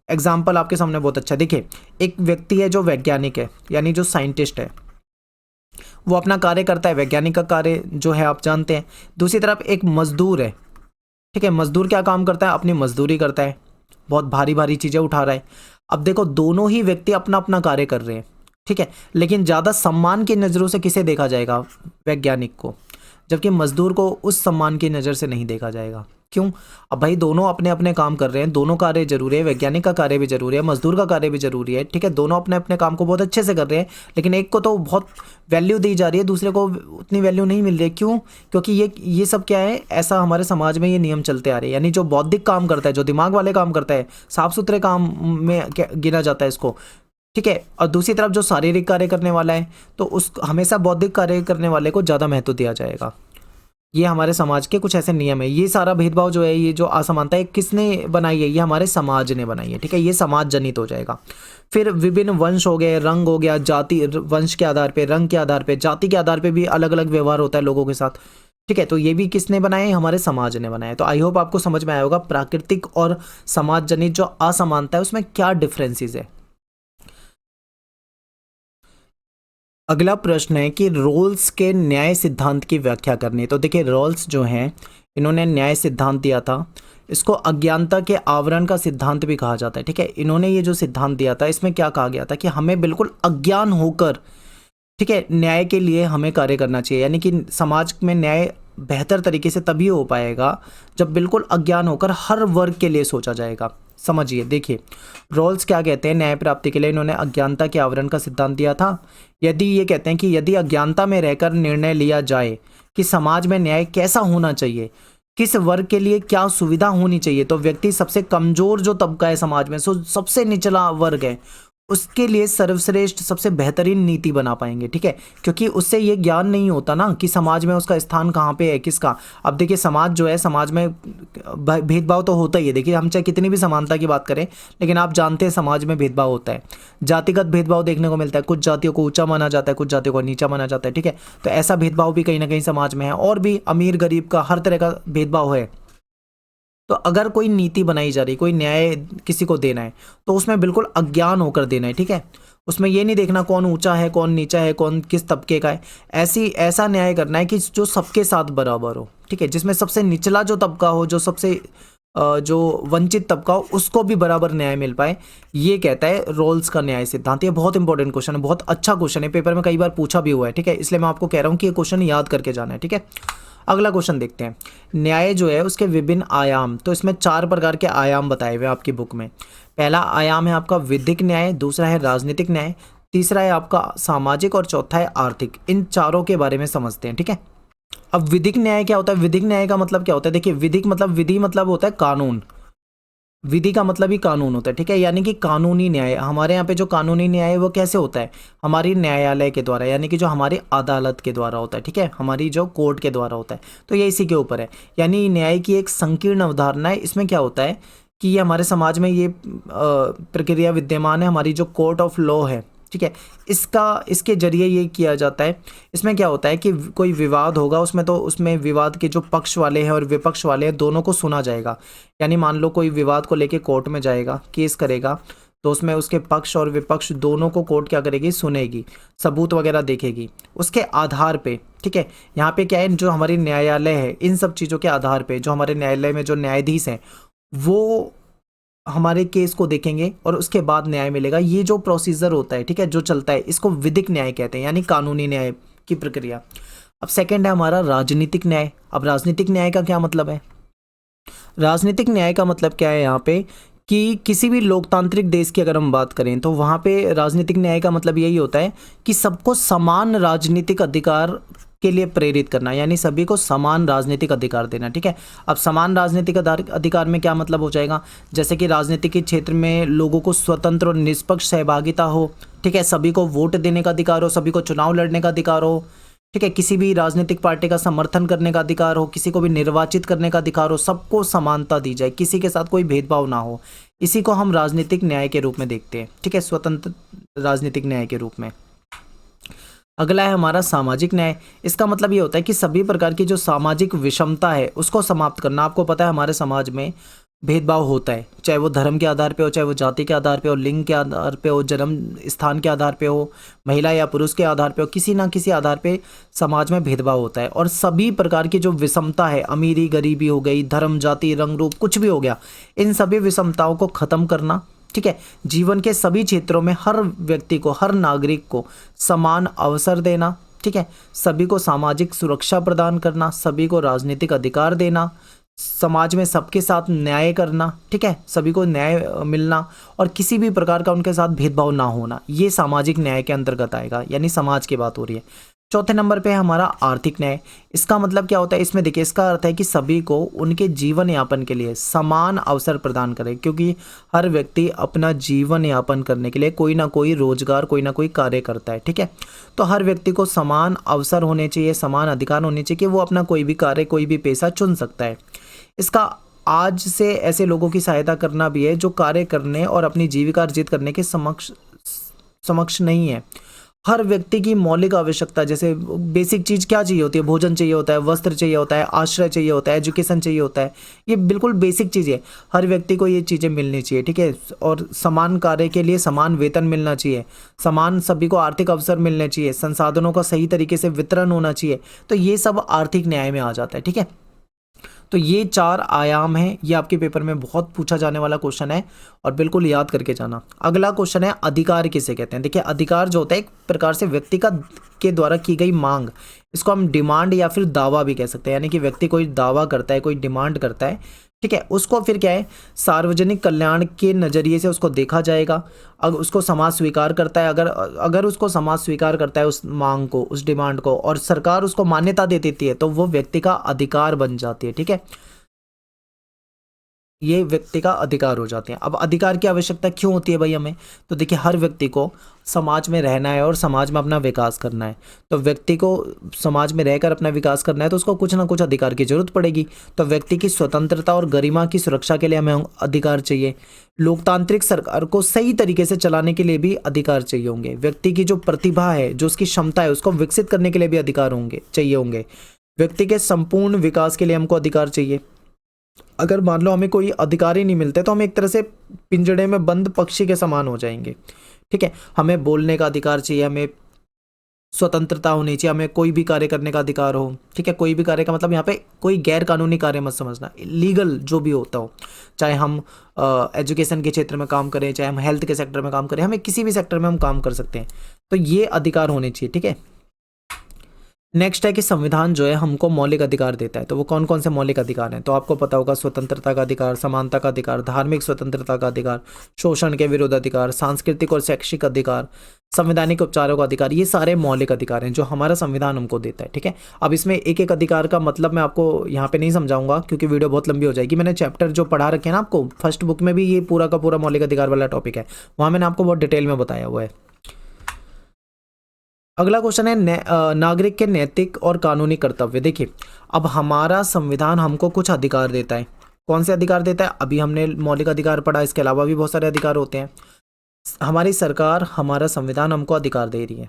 एग्जाम्पल आपके सामने बहुत अच्छा। देखिए, एक व्यक्ति है जो वैज्ञानिक है, यानी जो साइंटिस्ट है, वो अपना कार्य करता है, वैज्ञानिक का कार्य जो है आप जानते हैं। दूसरी तरफ एक मजदूर है, ठीक है। मजदूर क्या काम करता है, अपनी मजदूरी करता है, बहुत भारी भारी चीज़ें उठा रहा है। अब देखो, दोनों ही व्यक्ति अपना अपना कार्य कर रहे हैं, ठीक है, लेकिन ज़्यादा सम्मान की नज़रों से किसे देखा जाएगा, वैज्ञानिक को। जबकि मजदूर को उस सम्मान की नज़र से नहीं देखा जाएगा। क्यों? अब भाई दोनों अपने अपने काम कर रहे हैं, दोनों कार्य जरूरी है, वैज्ञानिक का कार्य भी जरूरी है, मजदूर का कार्य भी जरूरी है, ठीक है, दोनों अपने अपने काम को बहुत अच्छे से कर रहे हैं, लेकिन एक को तो बहुत वैल्यू दी जा रही है, दूसरे को उतनी वैल्यू नहीं मिल रही है। क्यों? क्योंकि ये सब क्या है, ऐसा हमारे समाज में ये नियम चलते आ रहे हैं। यानी जो बौद्धिक काम करता है, जो दिमाग वाले काम करता है, साफ सुथरे काम में गिना जाता है इसको, ठीक है, और दूसरी तरफ जो शारीरिक कार्य करने वाला है, तो उस हमेशा बौद्धिक कार्य करने वाले को ज़्यादा महत्व दिया जाएगा। ये हमारे समाज के कुछ ऐसे नियम है। ये सारा भेदभाव जो है, ये जो असमानता है, किसने बनाई है? ये हमारे समाज ने बनाई है, ठीक है, ये समाज जनित हो जाएगा। फिर विभिन्न वंश हो गए, रंग हो गया, जाति, वंश के आधार पे, रंग के आधार पे, जाति के आधार पे भी अलग अलग व्यवहार होता है लोगों के साथ, ठीक है, तो ये भी किसने बनाए? हमारे समाज ने बनाए। तो आई होप आपको समझ में आया होगा प्राकृतिक और समाज जनित जो असमानता है उसमें क्या डिफरेंसेस है। अगला प्रश्न है कि रोल्स के न्याय सिद्धांत की व्याख्या करनी है। तो देखिए रोल्स जो हैं, इन्होंने न्याय सिद्धांत दिया था, इसको अज्ञानता के आवरण का सिद्धांत भी कहा जाता है, ठीक है। इन्होंने ये जो सिद्धांत दिया था, इसमें क्या कहा गया था कि हमें बिल्कुल अज्ञान होकर, ठीक है, न्याय के लिए हमें कार्य करना चाहिए। यानी कि समाज में न्याय बेहतर तरीके से तभी हो पाएगा जब बिल्कुल अज्ञान होकर हर वर्ग के लिए सोचा जाएगा। समझिए, देखिए रोल्स क्या कहते हैं न्याय प्राप्ति के लिए, इन्होंने अज्ञानता के आवरण का सिद्धांत दिया था। यदि ये कहते हैं कि यदि अज्ञानता में रहकर निर्णय लिया जाए कि समाज में न्याय कैसा होना चाहिए, किस वर्ग के लिए क्या सुविधा होनी चाहिए, तो व्यक्ति सबसे कमजोर जो तबका है समाज में, सबसे निचला वर्ग है, उसके लिए सर्वश्रेष्ठ सबसे बेहतरीन नीति बना पाएंगे, ठीक है, क्योंकि उससे ये ज्ञान नहीं होता ना कि समाज में उसका स्थान कहाँ पे है, किसका। अब देखिए समाज जो है, समाज में भेदभाव तो होता ही है। देखिए हम चाहे कितनी भी समानता की बात करें, लेकिन आप जानते हैं समाज में भेदभाव होता है, जातिगत भेदभाव देखने को मिलता है, कुछ जातियों को ऊंचा माना जाता है, कुछ जातियों को नीचा माना जाता है, ठीक है, तो ऐसा भेदभाव भी कहीं ना कहीं समाज में है। और भी अमीर गरीब का हर तरह का भेदभाव है। तो अगर कोई नीति बनाई जा रही, कोई न्याय किसी को देना है, तो उसमें बिल्कुल अज्ञान होकर देना है, ठीक है, उसमें ये नहीं देखना कौन ऊंचा है, कौन नीचा है, कौन किस तबके का है। ऐसा न्याय करना है कि जो सबके साथ बराबर हो, ठीक है, जिसमें सबसे निचला जो तबका हो, जो सबसे जो वंचित तबका हो, उसको भी बराबर न्याय मिल पाए। ये कहता है रोल्स का न्याय सिद्धांत। ये बहुत इंपॉर्टेंट क्वेश्चन है, बहुत अच्छा क्वेश्चन है, पेपर में कई बार पूछा भी हुआ है, ठीक है, इसलिए मैं आपको कह रहा हूँ कि ये क्वेश्चन याद करके जाना है, ठीक है। अगला क्वेश्चन देखते हैं, न्याय जो है उसके विभिन्न आयाम। तो इसमें 4 प्रकार के आयाम बताए हुए हैं आपकी बुक में। पहला आयाम है आपका विधिक न्याय, दूसरा है राजनीतिक न्याय, तीसरा है आपका सामाजिक और चौथा है आर्थिक। इन चारों के बारे में समझते हैं, ठीक है। अब विधिक न्याय क्या होता है? विधिक न्याय का मतलब क्या होता है? देखिए विधिक मतलब, विधि मतलब होता है कानून, विधि का मतलब ही कानून होता है, ठीक है, यानी कि कानूनी न्याय। हमारे यहाँ पे जो कानूनी न्याय है वो कैसे होता है? हमारी न्यायालय के द्वारा, यानी कि जो हमारी अदालत के द्वारा होता है, ठीक है, हमारी जो कोर्ट के द्वारा होता है। तो ये इसी के ऊपर है, यानी न्याय की एक संकीर्ण अवधारणा है। इसमें क्या होता है कि ये हमारे समाज में ये प्रक्रिया विद्यमान है, हमारी जो कोर्ट ऑफ लॉ है, ठीक है, इसके जरिए ये किया जाता है। इसमें क्या होता है कि कोई विवाद होगा उसमें, तो उसमें विवाद के जो पक्ष वाले हैं और विपक्ष वाले हैं दोनों को सुना जाएगा। यानी मान लो कोई विवाद को लेके कोर्ट में जाएगा, केस करेगा, तो उसमें उसके पक्ष और विपक्ष दोनों को कोर्ट क्या करेगी? सुनेगी, सबूत वगैरह देखेगी, उसके आधार पे, ठीक है। यहाँ पे क्या है, जो हमारी न्यायालय है, इन सब चीज़ों के आधार पे जो हमारे न्यायालय में जो न्यायाधीश हैं वो हमारे केस को देखेंगे और उसके बाद न्याय मिलेगा। ये जो प्रोसीजर होता है, ठीक है, जो चलता है, इसको विधिक न्याय कहते हैं, यानी कानूनी न्याय की प्रक्रिया। अब सेकंड है हमारा राजनीतिक न्याय। अब राजनीतिक न्याय का क्या मतलब है? राजनीतिक न्याय का मतलब क्या है यहाँ पे कि किसी भी लोकतांत्रिक देश की अगर हम बात करें तो वहाँ पे राजनीतिक न्याय का मतलब यही होता है कि सबको समान राजनीतिक अधिकार के लिए प्रेरित करना, यानी सभी को समान राजनीतिक अधिकार देना, ठीक है। अब समान राजनीतिक अधिकार में क्या मतलब हो जाएगा? जैसे कि राजनीति के क्षेत्र में लोगों को स्वतंत्र और निष्पक्ष सहभागिता हो, ठीक है, सभी को वोट देने का अधिकार हो, सभी को चुनाव लड़ने का अधिकार हो, ठीक है, किसी भी राजनीतिक पार्टी का समर्थन करने का अधिकार हो, किसी को भी निर्वाचित करने का अधिकार हो, सबको समानता दी जाए, किसी के साथ कोई भेदभाव ना हो। इसी को हम राजनीतिक न्याय के रूप में देखते हैं, ठीक है, स्वतंत्र राजनीतिक न्याय के रूप में। अगला है हमारा सामाजिक न्याय। इसका मतलब ये होता है कि सभी प्रकार की जो सामाजिक विषमता है उसको समाप्त करना। आपको पता है हमारे समाज में भेदभाव होता है, चाहे वो धर्म के आधार पे हो, चाहे वो जाति के आधार पे हो, लिंग के आधार पे हो, जन्म स्थान के आधार पे हो, महिला या पुरुष के आधार पे हो, किसी ना किसी आधार पे समाज में भेदभाव होता है। और सभी प्रकार की जो विषमता है, अमीरी गरीबी हो गई, धर्म जाति रंग रूप कुछ भी हो गया, इन सभी विषमताओं को ख़त्म करना, ठीक है, जीवन के सभी क्षेत्रों में हर व्यक्ति को, हर नागरिक को समान अवसर देना, ठीक है, सभी को सामाजिक सुरक्षा प्रदान करना, सभी को राजनीतिक अधिकार देना, समाज में सबके साथ न्याय करना, ठीक है, सभी को न्याय मिलना और किसी भी प्रकार का उनके साथ भेदभाव ना होना, ये सामाजिक न्याय के अंतर्गत आएगा, यानी समाज की बात हो रही है। चौथे नंबर पे है हमारा आर्थिक न्याय। इसका मतलब क्या होता है, इसमें देखिए इसका अर्थ है कि सभी को उनके जीवन यापन के लिए समान अवसर प्रदान करें, क्योंकि हर व्यक्ति अपना जीवन यापन करने के लिए कोई ना कोई रोजगार, कोई ना कोई कार्य करता है, ठीक है। तो हर व्यक्ति को समान अवसर होने चाहिए, समान अधिकार होने चाहिए कि वो अपना कोई भी कार्य, कोई भी पेशा चुन सकता है। इसका आज से ऐसे लोगों की सहायता करना भी है जो कार्य करने और अपनी जीविका अर्जित करने के समक्ष नहीं है। हर व्यक्ति की मौलिक आवश्यकता, जैसे बेसिक चीज़ क्या चाहिए होती है, भोजन चाहिए होता है, वस्त्र चाहिए होता है, आश्रय चाहिए होता है, एजुकेशन चाहिए होता है, ये बिल्कुल बेसिक चीज़ है, हर व्यक्ति को ये चीज़ें मिलनी चाहिए, ठीक है। और समान कार्य के लिए समान वेतन मिलना चाहिए, समान सभी को आर्थिक अवसर मिलने चाहिए, संसाधनों का सही तरीके से वितरण होना चाहिए। तो ये सब आर्थिक न्याय में आ जाता है, ठीक है। तो ये 4 आयाम हैं, ये आपके पेपर में बहुत पूछा जाने वाला क्वेश्चन है और बिल्कुल याद करके जाना। अगला क्वेश्चन है अधिकार किसे कहते हैं। देखिए अधिकार जो होता है एक प्रकार से व्यक्ति के द्वारा की गई मांग, इसको हम डिमांड या फिर दावा भी कह सकते हैं, यानी कि व्यक्ति कोई दावा करता है, कोई डिमांड करता है, ठीक है, उसको फिर क्या है सार्वजनिक कल्याण के नज़रिए से उसको देखा जाएगा। अगर उसको समाज स्वीकार करता है, अगर उसको समाज स्वीकार करता है उस मांग को, उस डिमांड को, और सरकार उसको मान्यता दे देती है, तो वो व्यक्ति का अधिकार बन जाती है, ठीक है, ये व्यक्ति का अधिकार हो जाते हैं। अब अधिकार की आवश्यकता क्यों होती है भाई हमें, तो देखिए हर व्यक्ति को समाज में रहना है और समाज में अपना विकास करना है। तो व्यक्ति को समाज में रहकर अपना विकास करना है तो उसको कुछ ना कुछ अधिकार की जरूरत पड़ेगी। तो व्यक्ति की स्वतंत्रता और गरिमा की सुरक्षा के लिए हमें अधिकार चाहिए। लोकतांत्रिक सरकार को सही तरीके से चलाने के लिए भी अधिकार चाहिए होंगे। व्यक्ति की जो प्रतिभा है, जो उसकी क्षमता है, उसको विकसित करने के लिए भी अधिकार चाहिए होंगे। व्यक्ति के संपूर्ण विकास के लिए हमको अधिकार चाहिए। अगर मान लो हमें कोई अधिकार ही नहीं मिलते तो हम एक तरह से पिंजड़े में बंद पक्षी के समान हो जाएंगे, ठीक है। हमें बोलने का अधिकार चाहिए, हमें स्वतंत्रता होनी चाहिए, हमें कोई भी कार्य करने का अधिकार हो, ठीक है। कोई भी कार्य का मतलब यहाँ पे कोई गैर कानूनी कार्य मत समझना, लीगल जो भी होता हो, चाहे हम एजुकेशन के क्षेत्र में काम करें, चाहे हम हेल्थ के सेक्टर में काम करें, हमें किसी भी सेक्टर में हम काम कर सकते हैं, तो ये अधिकार होने चाहिए, ठीक है। नेक्स्ट है कि संविधान जो है हमको मौलिक अधिकार देता है, तो वो कौन कौन से मौलिक अधिकार हैं, तो आपको पता होगा स्वतंत्रता का अधिकार, समानता का अधिकार, धार्मिक स्वतंत्रता का अधिकार, शोषण के विरुद्ध अधिकार, सांस्कृतिक और शैक्षिक अधिकार, संवैधानिक उपचारों का अधिकार, ये सारे मौलिक अधिकार हैं जो हमारा संविधान हमको देता है, ठीक है। अब इसमें एक एक अधिकार का मतलब मैं आपको यहाँ पे नहीं समझाऊंगा क्योंकि वीडियो बहुत लंबी हो जाएगी। मैंने चैप्टर जो पढ़ा रखे हैं ना आपको, फर्स्ट बुक में भी ये पूरा का पूरा मौलिक अधिकार वाला टॉपिक है, वहाँ मैंने आपको बहुत डिटेल में बताया हुआ है। अगला क्वेश्चन है नागरिक के नैतिक और कानूनी कर्तव्य। देखिए अब हमारा संविधान हमको कुछ अधिकार देता है। कौन से अधिकार देता है, अभी हमने मौलिक अधिकार पढ़ा, इसके अलावा भी बहुत सारे अधिकार होते हैं। हमारी सरकार, हमारा संविधान हमको अधिकार दे रही है,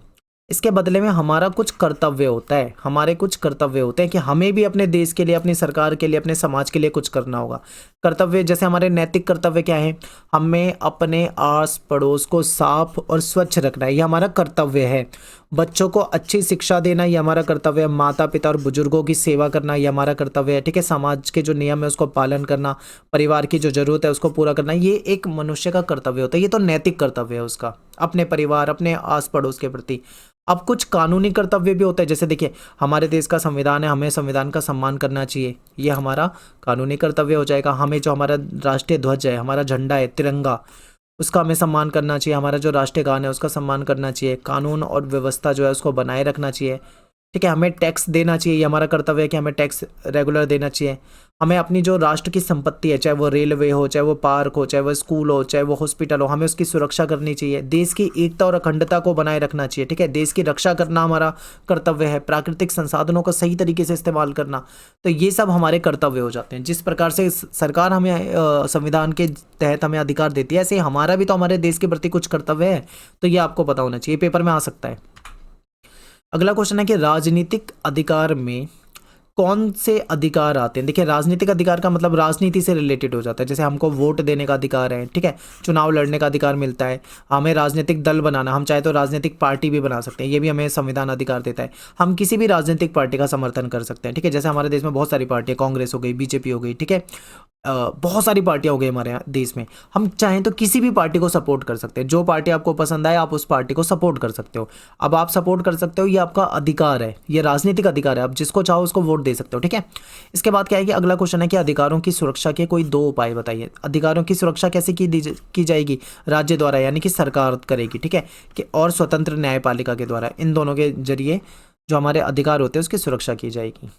इसके बदले में हमारा कुछ कर्तव्य होता है, हमारे कुछ कर्तव्य होते हैं कि हमें भी अपने देश के लिए, अपनी सरकार के लिए, अपने समाज के लिए कुछ करना होगा। कर्तव्य जैसे हमारे नैतिक कर्तव्य क्या है, हमें अपने आस पड़ोस को साफ और स्वच्छ रखना है, ये हमारा कर्तव्य है। बच्चों को अच्छी शिक्षा देना, ये हमारा कर्तव्य है। माता पिता और बुजुर्गों की सेवा करना, ये हमारा कर्तव्य है, ठीक है। समाज के जो नियम है उसको पालन करना, परिवार की जो जरूरत है उसको पूरा करना, ये एक मनुष्य का कर्तव्य होता है। ये तो नैतिक कर्तव्य है उसका, अपने परिवार, अपने आस पड़ोस के प्रति। अब कुछ कानूनी कर्तव्य भी होता है, जैसे देखिए हमारे देश का संविधान है, हमें संविधान का सम्मान करना चाहिए, ये हमारा कानूनी कर्तव्य हो जाएगा। हमें जो हमारा राष्ट्रीय ध्वज है, हमारा झंडा है, तिरंगा, उसका हमें सम्मान करना चाहिए। हमारा जो राष्ट्रीय गान है उसका सम्मान करना चाहिए। कानून और व्यवस्था जो है उसको बनाए रखना चाहिए, ठीक है। हमें टैक्स देना चाहिए, ये हमारा कर्तव्य है कि हमें टैक्स रेगुलर देना चाहिए। हमें अपनी जो राष्ट्र की संपत्ति है, चाहे वो रेलवे हो, चाहे वो पार्क हो, चाहे वो स्कूल हो, चाहे वो हॉस्पिटल हो, हमें उसकी सुरक्षा करनी चाहिए। देश की एकता और अखंडता को बनाए रखना चाहिए, ठीक है। देश की रक्षा करना हमारा कर्तव्य है। प्राकृतिक संसाधनों का सही तरीके से इस्तेमाल करना, तो ये सब हमारे कर्तव्य हो जाते हैं। जिस प्रकार से सरकार हमें संविधान के तहत हमें अधिकार देती है, ऐसे हमारा भी तो हमारे देश के प्रति कुछ कर्तव्य है, तो ये आपको पता होना चाहिए, पेपर में आ सकता है। अगला क्वेश्चन है कि राजनीतिक अधिकार में कौन से अधिकार आते हैं। देखिए राजनीतिक अधिकार का मतलब राजनीति से रिलेटेड हो जाता है। जैसे हमको वोट देने का अधिकार है, ठीक है, चुनाव लड़ने का अधिकार मिलता है, हमें राजनीतिक दल बनाना, हम चाहे तो राजनीतिक पार्टी भी बना सकते हैं, ये भी हमें संविधान अधिकार देता है। हम किसी भी राजनीतिक पार्टी का समर्थन कर सकते हैं, ठीक है। जैसे हमारे देश में बहुत सारी पार्टियां, कांग्रेस हो गई, बीजेपी हो गई, ठीक है, बहुत सारी पार्टियां हो गई हमारे यहाँ देश में, हम चाहें तो किसी भी पार्टी को सपोर्ट कर सकते हैं। जो पार्टी आपको पसंद आए आप उस पार्टी को सपोर्ट कर सकते हो। अब आप सपोर्ट कर सकते हो, ये आपका अधिकार है, ये राजनीतिक अधिकार है, आप जिसको चाहो उसको वोट दे सकते हो, ठीक है। इसके बाद क्या है कि अगला क्वेश्चन है कि अधिकारों की सुरक्षा के कोई 2 उपाय बताइए। अधिकारों की सुरक्षा कैसे की जाएगी? राज्य द्वारा, यानी कि सरकार करेगी, ठीक है, कि और स्वतंत्र न्यायपालिका के द्वारा, इन दोनों के जरिए जो हमारे अधिकार होते हैं उसकी सुरक्षा की जाएगी।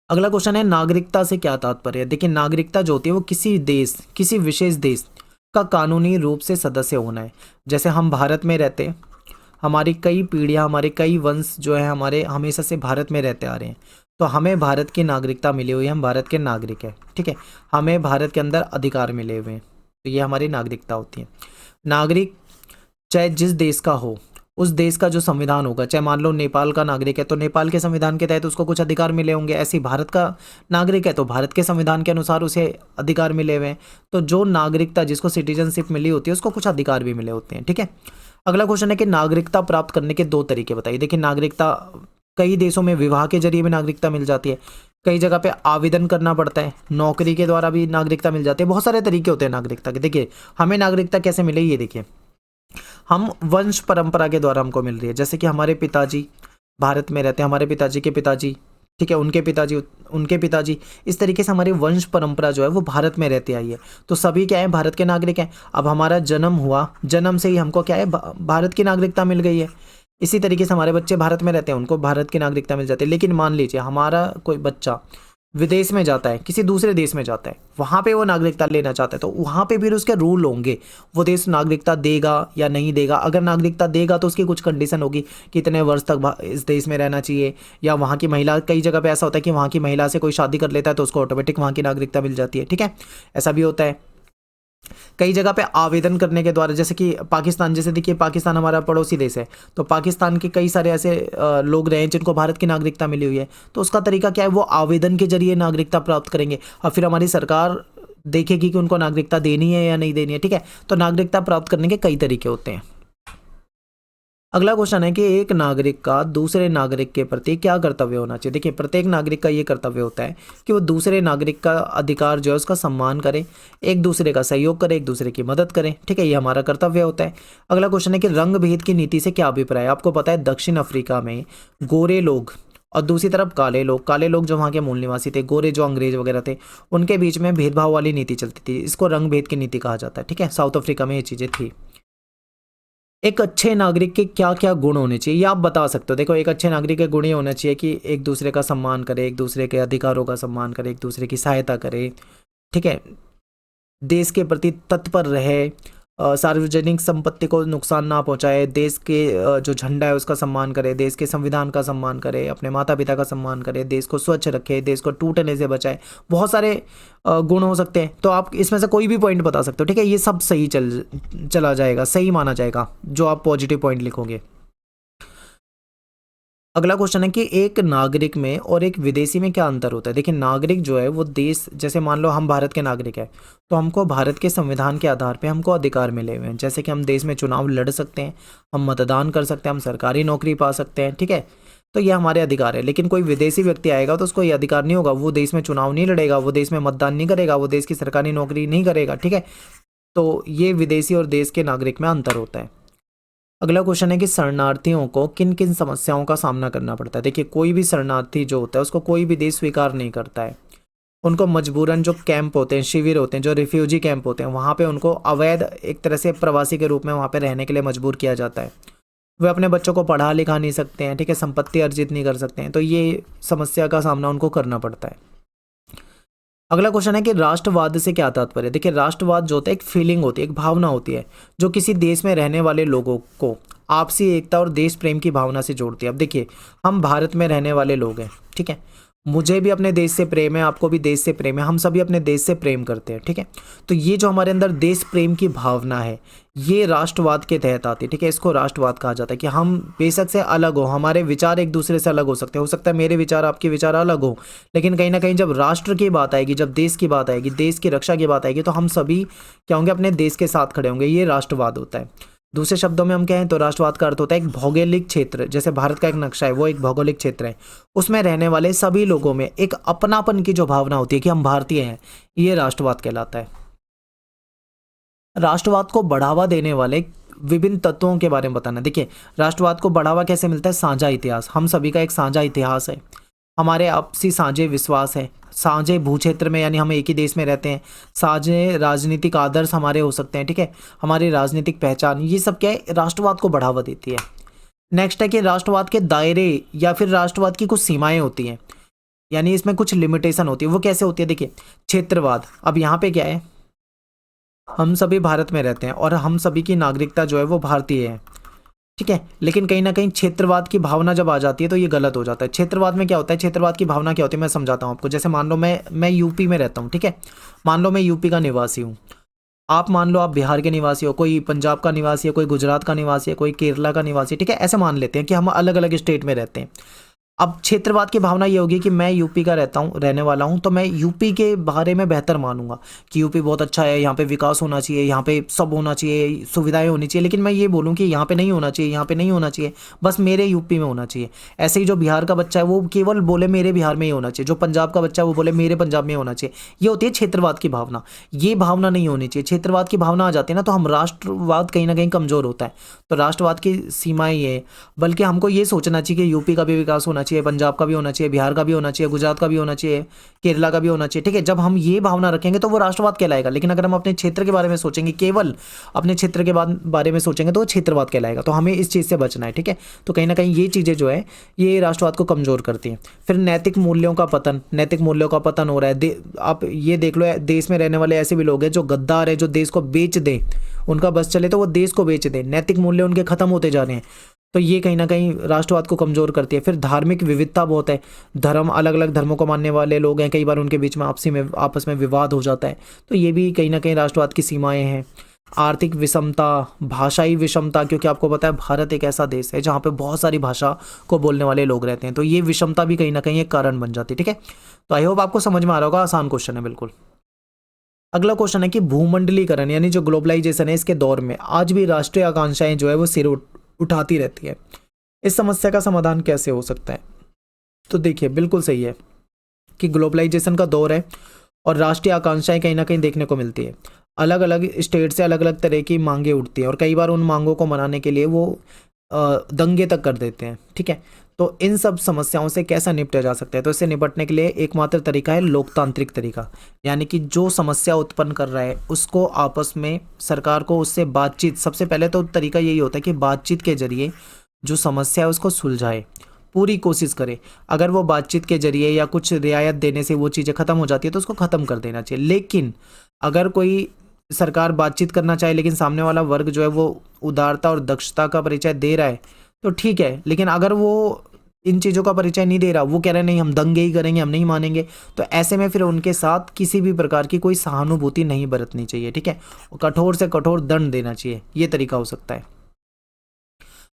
अगला क्वेश्चन है नागरिकता से क्या तात्पर्य है। देखिए, नागरिकता जो होती है वो किसी देश, किसी विशेष देश का कानूनी रूप से सदस्य होना है। जैसे हम भारत में रहते हैं, हमारी कई पीढ़ियां, हमारे कई वंश जो है हमारे हमेशा से भारत में रहते आ रहे हैं, तो हमें भारत की नागरिकता मिली हुई है, हम भारत के नागरिक हैं, ठीक है, हमें भारत के अंदर अधिकार मिले हुए हैं, तो ये हमारी नागरिकता होती है। नागरिक चाहे जिस देश का हो, उस देश का जो संविधान होगा, चाहे मान लो नेपाल का नागरिक है तो नेपाल के संविधान के तहत उसको कुछ अधिकार मिले होंगे, ऐसे ही भारत का नागरिक है तो भारत के संविधान के अनुसार उसे अधिकार मिले हुए हैं। तो जो नागरिकता, जिसको सिटीजनशिप मिली होती है, उसको कुछ अधिकार भी मिले होते हैं, ठीक है। अगला क्वेश्चन है कि नागरिकता प्राप्त करने के 2 तरीके बताइए। देखिए, नागरिकता कई देशों में विवाह के जरिए भी नागरिकता मिल जाती है, कई जगह पे आवेदन करना पड़ता है, नौकरी के द्वारा भी नागरिकता मिल जाती है, बहुत सारे तरीके होते हैं नागरिकता के। देखिए, हमें नागरिकता कैसे मिले, ये देखिए, हम वंश परंपरा के द्वारा हमको मिल रही है। जैसे कि हमारे पिताजी भारत में रहते हैं, हमारे पिताजी के पिताजी, ठीक है, उनके पिताजी, उनके पिताजी, इस तरीके से हमारी वंश परंपरा जो है वो भारत में रहती आई है, तो सभी क्या है, भारत के नागरिक हैं। अब हमारा जन्म हुआ, जन्म से ही हमको क्या है, भारत की नागरिकता मिल गई है। इसी तरीके से हमारे बच्चे भारत में रहते हैं, उनको भारत की नागरिकता मिल जाती है। लेकिन मान लीजिए हमारा कोई बच्चा विदेश में जाता है, किसी दूसरे देश में जाता है, वहाँ पे वो नागरिकता लेना चाहता है, तो वहाँ पे फिर उसके रूल होंगे, वो देश नागरिकता देगा या नहीं देगा। अगर नागरिकता देगा तो उसकी कुछ कंडीशन होगी, कितने वर्ष तक इस देश में रहना चाहिए, या वहाँ की महिला, कई जगह पे ऐसा होता है कि वहाँ की महिला से कोई शादी कर लेता है तो उसको ऑटोमेटिक वहाँ की नागरिकता मिल जाती है, ठीक है, ऐसा भी होता है। कई जगह पे आवेदन करने के द्वारा, जैसे कि पाकिस्तान, जैसे देखिए पाकिस्तान हमारा पड़ोसी देश है, तो पाकिस्तान के कई सारे ऐसे लोग रहे हैं जिनको भारत की नागरिकता मिली हुई है, तो उसका तरीका क्या है, वो आवेदन के जरिए नागरिकता प्राप्त करेंगे, और फिर हमारी सरकार देखेगी कि उनको नागरिकता देनी है या नहीं देनी है, ठीक है। तो नागरिकता प्राप्त करने के कई तरीके होते हैं। अगला क्वेश्चन है कि एक नागरिक का दूसरे नागरिक के प्रति क्या कर्तव्य होना चाहिए। देखिए, प्रत्येक नागरिक का ये कर्तव्य होता है कि वो दूसरे नागरिक का अधिकार जो है उसका सम्मान करे, एक दूसरे का सहयोग करे, एक दूसरे की मदद करे, ठीक है, ये हमारा कर्तव्य होता है। अगला क्वेश्चन है कि रंग भेद की नीति से क्या अभिप्राय है। आपको पता है दक्षिण अफ्रीका में गोरे लोग और दूसरी तरफ काले लोग जो वहाँ के मूल निवासी थे, गोरे जो अंग्रेज वगैरह थे, उनके बीच में भेदभाव वाली नीति चलती थी, इसको रंग भेद की नीति कहा जाता है, ठीक है। साउथ अफ्रीका में ये चीज़ें थी। एक अच्छे नागरिक के क्या क्या गुण होने चाहिए, ये आप बता सकते हो। देखो, एक अच्छे नागरिक के गुण ये होना चाहिए कि एक दूसरे का सम्मान करे, एक दूसरे के अधिकारों का सम्मान करे, एक दूसरे की सहायता करे, ठीक है, देश के प्रति तत्पर रहे, सार्वजनिक संपत्ति को नुकसान ना पहुंचाए, देश के जो झंडा है उसका सम्मान करे, देश के संविधान का सम्मान करे, अपने माता पिता का सम्मान करे, देश को स्वच्छ रखे, देश को टूटने से बचाए। बहुत सारे गुण हो सकते हैं, तो आप इसमें से कोई भी पॉइंट बता सकते हो, ठीक है, ये सब सही चला जाएगा, सही माना जाएगा जो आप पॉजिटिव पॉइंट लिखोगे। अगला क्वेश्चन है कि एक नागरिक में और एक विदेशी में क्या अंतर होता है। देखिए, नागरिक जो है वो देश, जैसे मान लो हम भारत के नागरिक हैं, तो हमको भारत के संविधान के आधार पे हमको अधिकार मिले हुए हैं, जैसे कि हम देश में चुनाव लड़ सकते हैं, हम मतदान कर सकते हैं, हम सरकारी नौकरी पा सकते हैं, ठीक है, तो ये हमारे अधिकार है। लेकिन कोई विदेशी व्यक्ति आएगा तो उसको ये अधिकार नहीं होगा, वो देश में चुनाव नहीं लड़ेगा, वो देश में मतदान नहीं करेगा, वो देश की सरकारी नौकरी नहीं करेगा, ठीक है। तो ये विदेशी और देश के नागरिक में अंतर होता है। अगला क्वेश्चन है कि शरणार्थियों को किन किन समस्याओं का सामना करना पड़ता है। देखिए, कोई भी शरणार्थी जो होता है उसको कोई भी देश स्वीकार नहीं करता है, उनको मजबूरन जो कैंप होते हैं, शिविर होते हैं, जो रिफ्यूजी कैंप होते हैं, वहाँ पे उनको अवैध एक तरह से प्रवासी के रूप में वहाँ पे रहने के लिए मजबूर किया जाता है। वे अपने बच्चों को पढ़ा लिखा नहीं सकते हैं, ठीक है, संपत्ति अर्जित नहीं कर सकते हैं, तो ये समस्या का सामना उनको करना पड़ता है। अगला क्वेश्चन है कि राष्ट्रवाद से क्या तात्पर्य है। देखिए, राष्ट्रवाद जो होता है एक फीलिंग होती है, एक भावना होती है जो किसी देश में रहने वाले लोगों को आपसी एकता और देश प्रेम की भावना से जोड़ती है। अब देखिए, हम भारत में रहने वाले लोग हैं, ठीक है, मुझे भी अपने देश से प्रेम है, आपको भी देश से प्रेम है, हम सभी अपने देश से प्रेम करते हैं, ठीक है। तो ये जो हमारे अंदर देश प्रेम की भावना है, ये राष्ट्रवाद के तहत आती है, ठीक है, इसको राष्ट्रवाद कहा जाता है। कि हम बेशक से अलग हो, हमारे विचार एक दूसरे से अलग हो सकता है मेरे विचार आपके विचार अलग हो, लेकिन कहीं ना कहीं जब राष्ट्र की बात आएगी, जब देश की बात आएगी, देश की रक्षा की बात आएगी, तो हम सभी क्या होंगे, अपने देश के साथ खड़े होंगे, ये राष्ट्रवाद होता है। दूसरे शब्दों में हम कहें तो राष्ट्रवाद का अर्थ होता है एक भौगोलिक क्षेत्र, जैसे भारत का एक नक्शा है वो एक भौगोलिक क्षेत्र है, उसमें रहने वाले सभी लोगों में एक अपनापन की जो भावना होती है कि हम भारतीय हैं, ये राष्ट्रवाद कहलाता है। राष्ट्रवाद को बढ़ावा देने वाले विभिन्न तत्वों के बारे में बताना। देखिए, राष्ट्रवाद को बढ़ावा कैसे मिलता है? साझा इतिहास, हम सभी का एक साझा इतिहास है, हमारे आपसी साझे विश्वास है, साझे भूक्षेत्र में यानी हम एक ही देश में रहते हैं, साझे राजनीतिक आदर्श हमारे हो सकते हैं, ठीक है, हमारी राजनीतिक पहचान, ये सब क्या है? राष्ट्रवाद को बढ़ावा देती है। नेक्स्ट है कि राष्ट्रवाद के दायरे या फिर राष्ट्रवाद की कुछ सीमाएं होती हैं, यानी इसमें कुछ लिमिटेशन होती है। वो कैसे होती है? देखिए, क्षेत्रवाद, अब यहाँ पे क्या है, हम सभी भारत में रहते हैं और हम सभी की नागरिकता जो है वो भारतीय है, ठीक है, लेकिन कहीं ना कहीं क्षेत्रवाद की भावना जब आ जाती है तो ये गलत हो जाता है। क्षेत्रवाद में क्या होता है? क्षेत्रवाद की भावना क्या होती है मैं समझाता हूँ आपको। जैसे मान लो मैं यूपी में रहता हूँ, ठीक है, मान लो मैं यूपी का निवासी हूँ, आप मान लो आप बिहार के निवासी हो, कोई पंजाब का निवासी है, कोई गुजरात का निवासी है, कोई केरला का निवासी, ठीक है, ऐसे मान लेते हैं कि हम अलग अलग स्टेट में रहते हैं। अब क्षेत्रवाद की भावना ये होगी कि मैं यूपी का रहने वाला हूँ, तो मैं यूपी के बारे में बेहतर मानूंगा कि यूपी बहुत अच्छा है, यहाँ पे विकास होना चाहिए, यहाँ पे सब होना चाहिए, सुविधाएं होनी चाहिए, लेकिन मैं ये बोलूँ कि यहाँ पे नहीं होना चाहिए, यहाँ पे नहीं होना चाहिए, बस मेरे यूपी में होना चाहिए। ऐसे ही जो बिहार का बच्चा है वो केवल बोले मेरे बिहार में ही होना चाहिए, जो पंजाब का बच्चा है वो बोले मेरे पंजाब में होना चाहिए। ये होती है क्षेत्रवाद की भावना, ये भावना नहीं होनी चाहिए। क्षेत्रवाद की भावना आ जाती है ना तो हम राष्ट्रवाद कहीं ना कहीं कमजोर होता है। तो राष्ट्रवाद की सीमाएं ये, बल्कि हमको ये सोचना चाहिए कि यूपी का भी विकास होना चाहिए, पंजाब का भी होना चाहिए, बिहार का भी होना चाहिए, गुजरात का भी होना चाहिए, केरला का भी होना चाहिए, ठीक है। जब हम ये भावना रखेंगे तो वो राष्ट्रवाद कहलाएगा। लेकिन अगर हम अपने क्षेत्र के बारे में सोचेंगे, केवल अपने क्षेत्र के बारे में सोचेंगे तो वो क्षेत्रवाद कहलाएगा। तो हमें इस चीज़ से बचना है, ठीक है। तो कहीं ना कहीं ये चीज़ें जो है ये राष्ट्रवाद को कमजोर करती हैं। फिर नैतिक मूल्यों का पतन, नैतिक मूल्यों का पतन हो रहा है। आप ये देख लो, देश में रहने वाले ऐसे भी लोग हैं जो गद्दार है, जो देश को बेच दें, उनका बस चले तो वो देश को बेच दें, नैतिक मूल्य उनके खत्म होते जा रहे हैं। तो ये कहीं ना कहीं राष्ट्रवाद को कमजोर करती है। फिर धार्मिक विविधता बहुत है, धर्म, अलग अलग धर्मों को मानने वाले लोग हैं, कई बार उनके बीच में आपस में विवाद हो जाता है, तो ये भी कहीं ना कहीं राष्ट्रवाद की सीमाएं हैं। आर्थिक विषमता, भाषाई विषमता, क्योंकि आपको पता है भारत एक ऐसा देश है जहाँ पे बहुत सारी भाषा को बोलने वाले लोग रहते हैं, तो ये विषमता भी कहीं ना कहीं एक कारण बन जाती है, ठीक है। तो आई होप आपको समझ में आ रहा होगा, आसान क्वेश्चन है बिल्कुल। अगला क्वेश्चन है कि भूमंडलीकरण यानी जो ग्लोबलाइजेशन है, इसके दौर में आज भी राष्ट्रीय आकांक्षाएं जो है वो सिर उठाती रहती है। इस समस्या का समाधान कैसे हो सकता है? तो देखिए, बिल्कुल सही है कि ग्लोबलाइजेशन का दौर है और राष्ट्रीय आकांक्षाएं कहीं ना कहीं देखने को मिलती है। अलग अलग स्टेट से अलग अलग तरह की मांगे उठती हैं और कई बार उन मांगों को मनाने के लिए वो दंगे तक कर देते हैं, ठीक है। तो इन सब समस्याओं से कैसा निपटा जा सकता है? तो इससे निपटने के लिए एकमात्र तरीका है लोकतांत्रिक तरीका, यानी कि जो समस्या उत्पन्न कर रहा है उसको आपस में सरकार को उससे बातचीत, सबसे पहले तो तरीका यही होता है कि बातचीत के जरिए जो समस्या है उसको सुलझाए, पूरी कोशिश करे। अगर वो बातचीत के जरिए या कुछ रियायत देने से वो चीज़ें ख़त्म हो जाती है तो उसको ख़त्म कर देना चाहिए। लेकिन अगर कोई सरकार बातचीत करना चाहे लेकिन सामने वाला वर्ग जो है वो उदारता और दक्षता का परिचय दे रहा है तो ठीक है, लेकिन अगर वो इन चीज़ों का परिचय नहीं दे रहा, वो कह रहे हैं नहीं हम दंगे ही करेंगे, हम नहीं मानेंगे, तो ऐसे में फिर उनके साथ किसी भी प्रकार की कोई सहानुभूति नहीं बरतनी चाहिए, ठीक है। कठोर से कठोर दंड देना चाहिए, ये तरीका हो सकता है।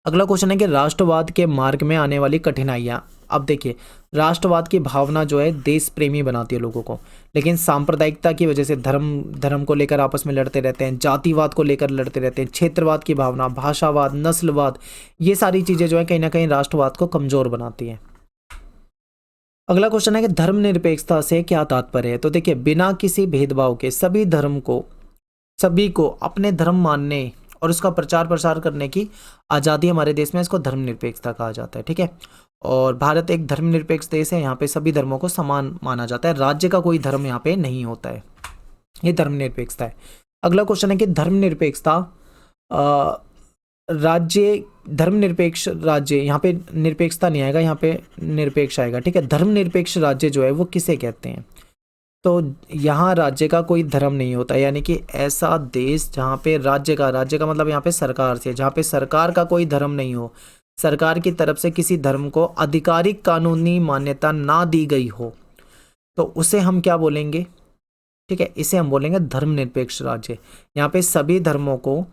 अगला क्वेश्चन है कि राष्ट्रवाद के मार्ग में आने वाली कठिनाइयाँ। अब देखिए, राष्ट्रवाद की भावना जो है देश प्रेमी बनाती है लोगों को, लेकिन सांप्रदायिकता की वजह से धर्म को लेकर आपस में लड़ते रहते हैं, जातिवाद को लेकर लड़ते रहते हैं, क्षेत्रवाद की भावना, भाषावाद, नस्लवाद, ये सारी चीज़ें जो है कहीं ना कहीं राष्ट्रवाद को कमज़ोर बनाती हैं। अगला क्वेश्चन है कि धर्मनिरपेक्षता से क्या तात्पर्य है? तो देखिए, बिना किसी भेदभाव के सभी को अपने धर्म मानने और उसका प्रचार प्रसार करने की आज़ादी हमारे देश में, इसको धर्मनिरपेक्षता कहा जाता है, ठीक है। और भारत एक धर्मनिरपेक्ष देश है, यहाँ पे सभी धर्मों को समान माना जाता है, राज्य का कोई धर्म यहाँ पे नहीं होता है, ये धर्मनिरपेक्षता है। अगला क्वेश्चन है कि धर्मनिरपेक्षता धर्मनिरपेक्ष राज्य, यहाँ पे निरपेक्षता नहीं आएगा, यहाँ पे निरपेक्ष आएगा, ठीक है। धर्मनिरपेक्ष राज्य जो है वो किसे कहते हैं? तो यहाँ राज्य का कोई धर्म नहीं होता, यानी कि ऐसा देश जहाँ पे राज्य का मतलब यहाँ पे सरकार से, जहाँ पे सरकार का कोई धर्म नहीं हो, सरकार की तरफ से किसी धर्म को आधिकारिक कानूनी मान्यता ना दी गई हो, तो उसे हम क्या बोलेंगे? ठीक है, इसे हम बोलेंगे धर्मनिरपेक्ष राज्य। यहाँ पे सभी धर्मों को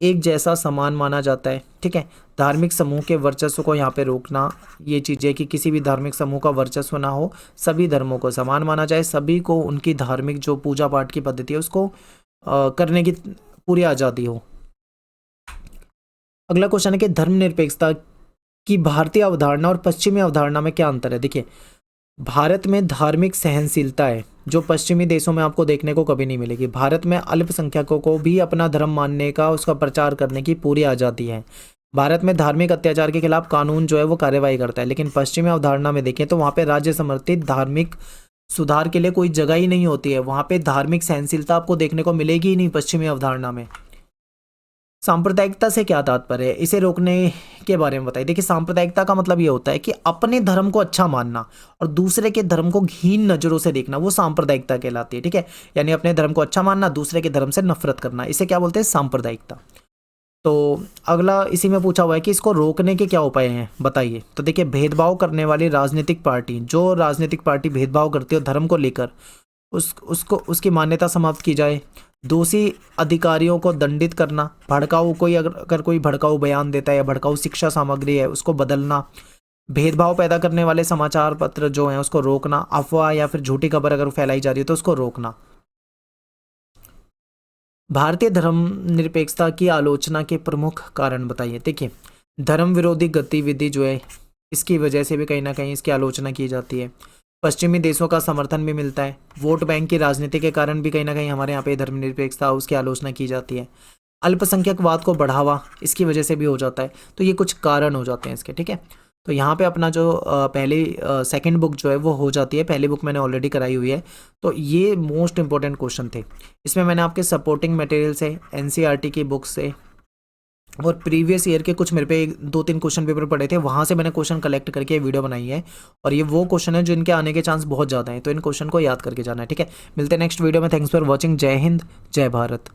एक जैसा समान माना जाता है, ठीक है। धार्मिक समूह के वर्चस्व को यहाँ पे रोकना, ये चीज़ है कि किसी भी धार्मिक समूह का वर्चस्व ना हो, सभी धर्मों को समान माना जाए, सभी को उनकी धार्मिक जो पूजा पाठ की पद्धति है उसको करने की पूरी आज़ादी हो। अगला क्वेश्चन है कि धर्मनिरपेक्षता की भारतीय अवधारणा और पश्चिमी अवधारणा में क्या अंतर है। देखिए, भारत में धार्मिक सहनशीलता है जो पश्चिमी देशों में आपको देखने को कभी नहीं मिलेगी। भारत में अल्पसंख्यकों को भी अपना धर्म मानने का, उसका प्रचार करने की पूरी आज़ादी है। भारत में धार्मिक अत्याचार के खिलाफ कानून जो है वो कार्रवाई करता है। लेकिन पश्चिमी अवधारणा में देखें तो वहाँ पे राज्य समर्थित धार्मिक सुधार के लिए कोई जगह ही नहीं होती है। वहाँ पे धार्मिक सहनशीलता आपको देखने को मिलेगी ही नहीं पश्चिमी अवधारणा में। सांप्रदायिकता से क्या तात्पर्य है, इसे रोकने के बारे में बताइए। देखिए, सांप्रदायिकता का मतलब ये होता है कि अपने धर्म को अच्छा मानना और दूसरे के धर्म को हीन नज़रों से देखना, वो सांप्रदायिकता कहलाती है। ठीक है, यानी अपने धर्म को अच्छा मानना, दूसरे के धर्म से नफरत करना, इसे क्या बोलते हैं, सांप्रदायिकता। तो अगला इसी में पूछा हुआ है कि इसको रोकने के क्या उपाय हैं, बताइए। तो देखिए, भेदभाव करने वाली राजनीतिक पार्टी, जो राजनीतिक पार्टी भेदभाव करती है धर्म को लेकर, उसकी मान्यता समाप्त की जाए। दोषी अधिकारियों को दंडित करना। भड़काऊ कोई अगर कोई भड़काऊ बयान देता है या भड़काऊ शिक्षा सामग्री है उसको बदलना। भेदभाव पैदा करने वाले समाचार पत्र जो हैं उसको रोकना। अफवाह या फिर झूठी खबर अगर फैलाई जा रही है तो उसको रोकना। भारतीय धर्मनिरपेक्षता की आलोचना के प्रमुख कारण बताइए। देखिए, धर्म विरोधी गतिविधि जो है इसकी वजह से भी कहीं ना कहीं इसकी आलोचना की जाती है। पश्चिमी देशों का समर्थन भी मिलता है। वोट बैंक की राजनीति के कारण भी कहीं ना कहीं हमारे यहाँ पे धर्मनिरपेक्षता उसकी आलोचना की जाती है। अल्पसंख्यकवाद को बढ़ावा इसकी वजह से भी हो जाता है। तो ये कुछ कारण हो जाते हैं इसके। ठीक है, तो यहाँ पे अपना जो पहली सेकंड बुक जो है वो हो जाती है। पहली बुक मैंने ऑलरेडी कराई हुई है। तो ये मोस्ट इंपॉर्टेंट क्वेश्चन थे। इसमें मैंने आपके सपोर्टिंग मटेरियल से, एनसीईआरटी की बुक से और प्रीवियस ईयर के कुछ मेरे पे 2-3 क्वेश्चन पेपर पड़े थे, वहाँ से मैंने क्वेश्चन कलेक्ट करके वीडियो बनाई है। और ये वो क्वेश्चन है जो इनके आने के चांस बहुत ज़्यादा हैं, तो इन क्वेश्चन को याद करके जाना है। ठीक है, मिलते हैं नेक्स्ट वीडियो में। Thanks for watching. जय हिंद, जय भारत।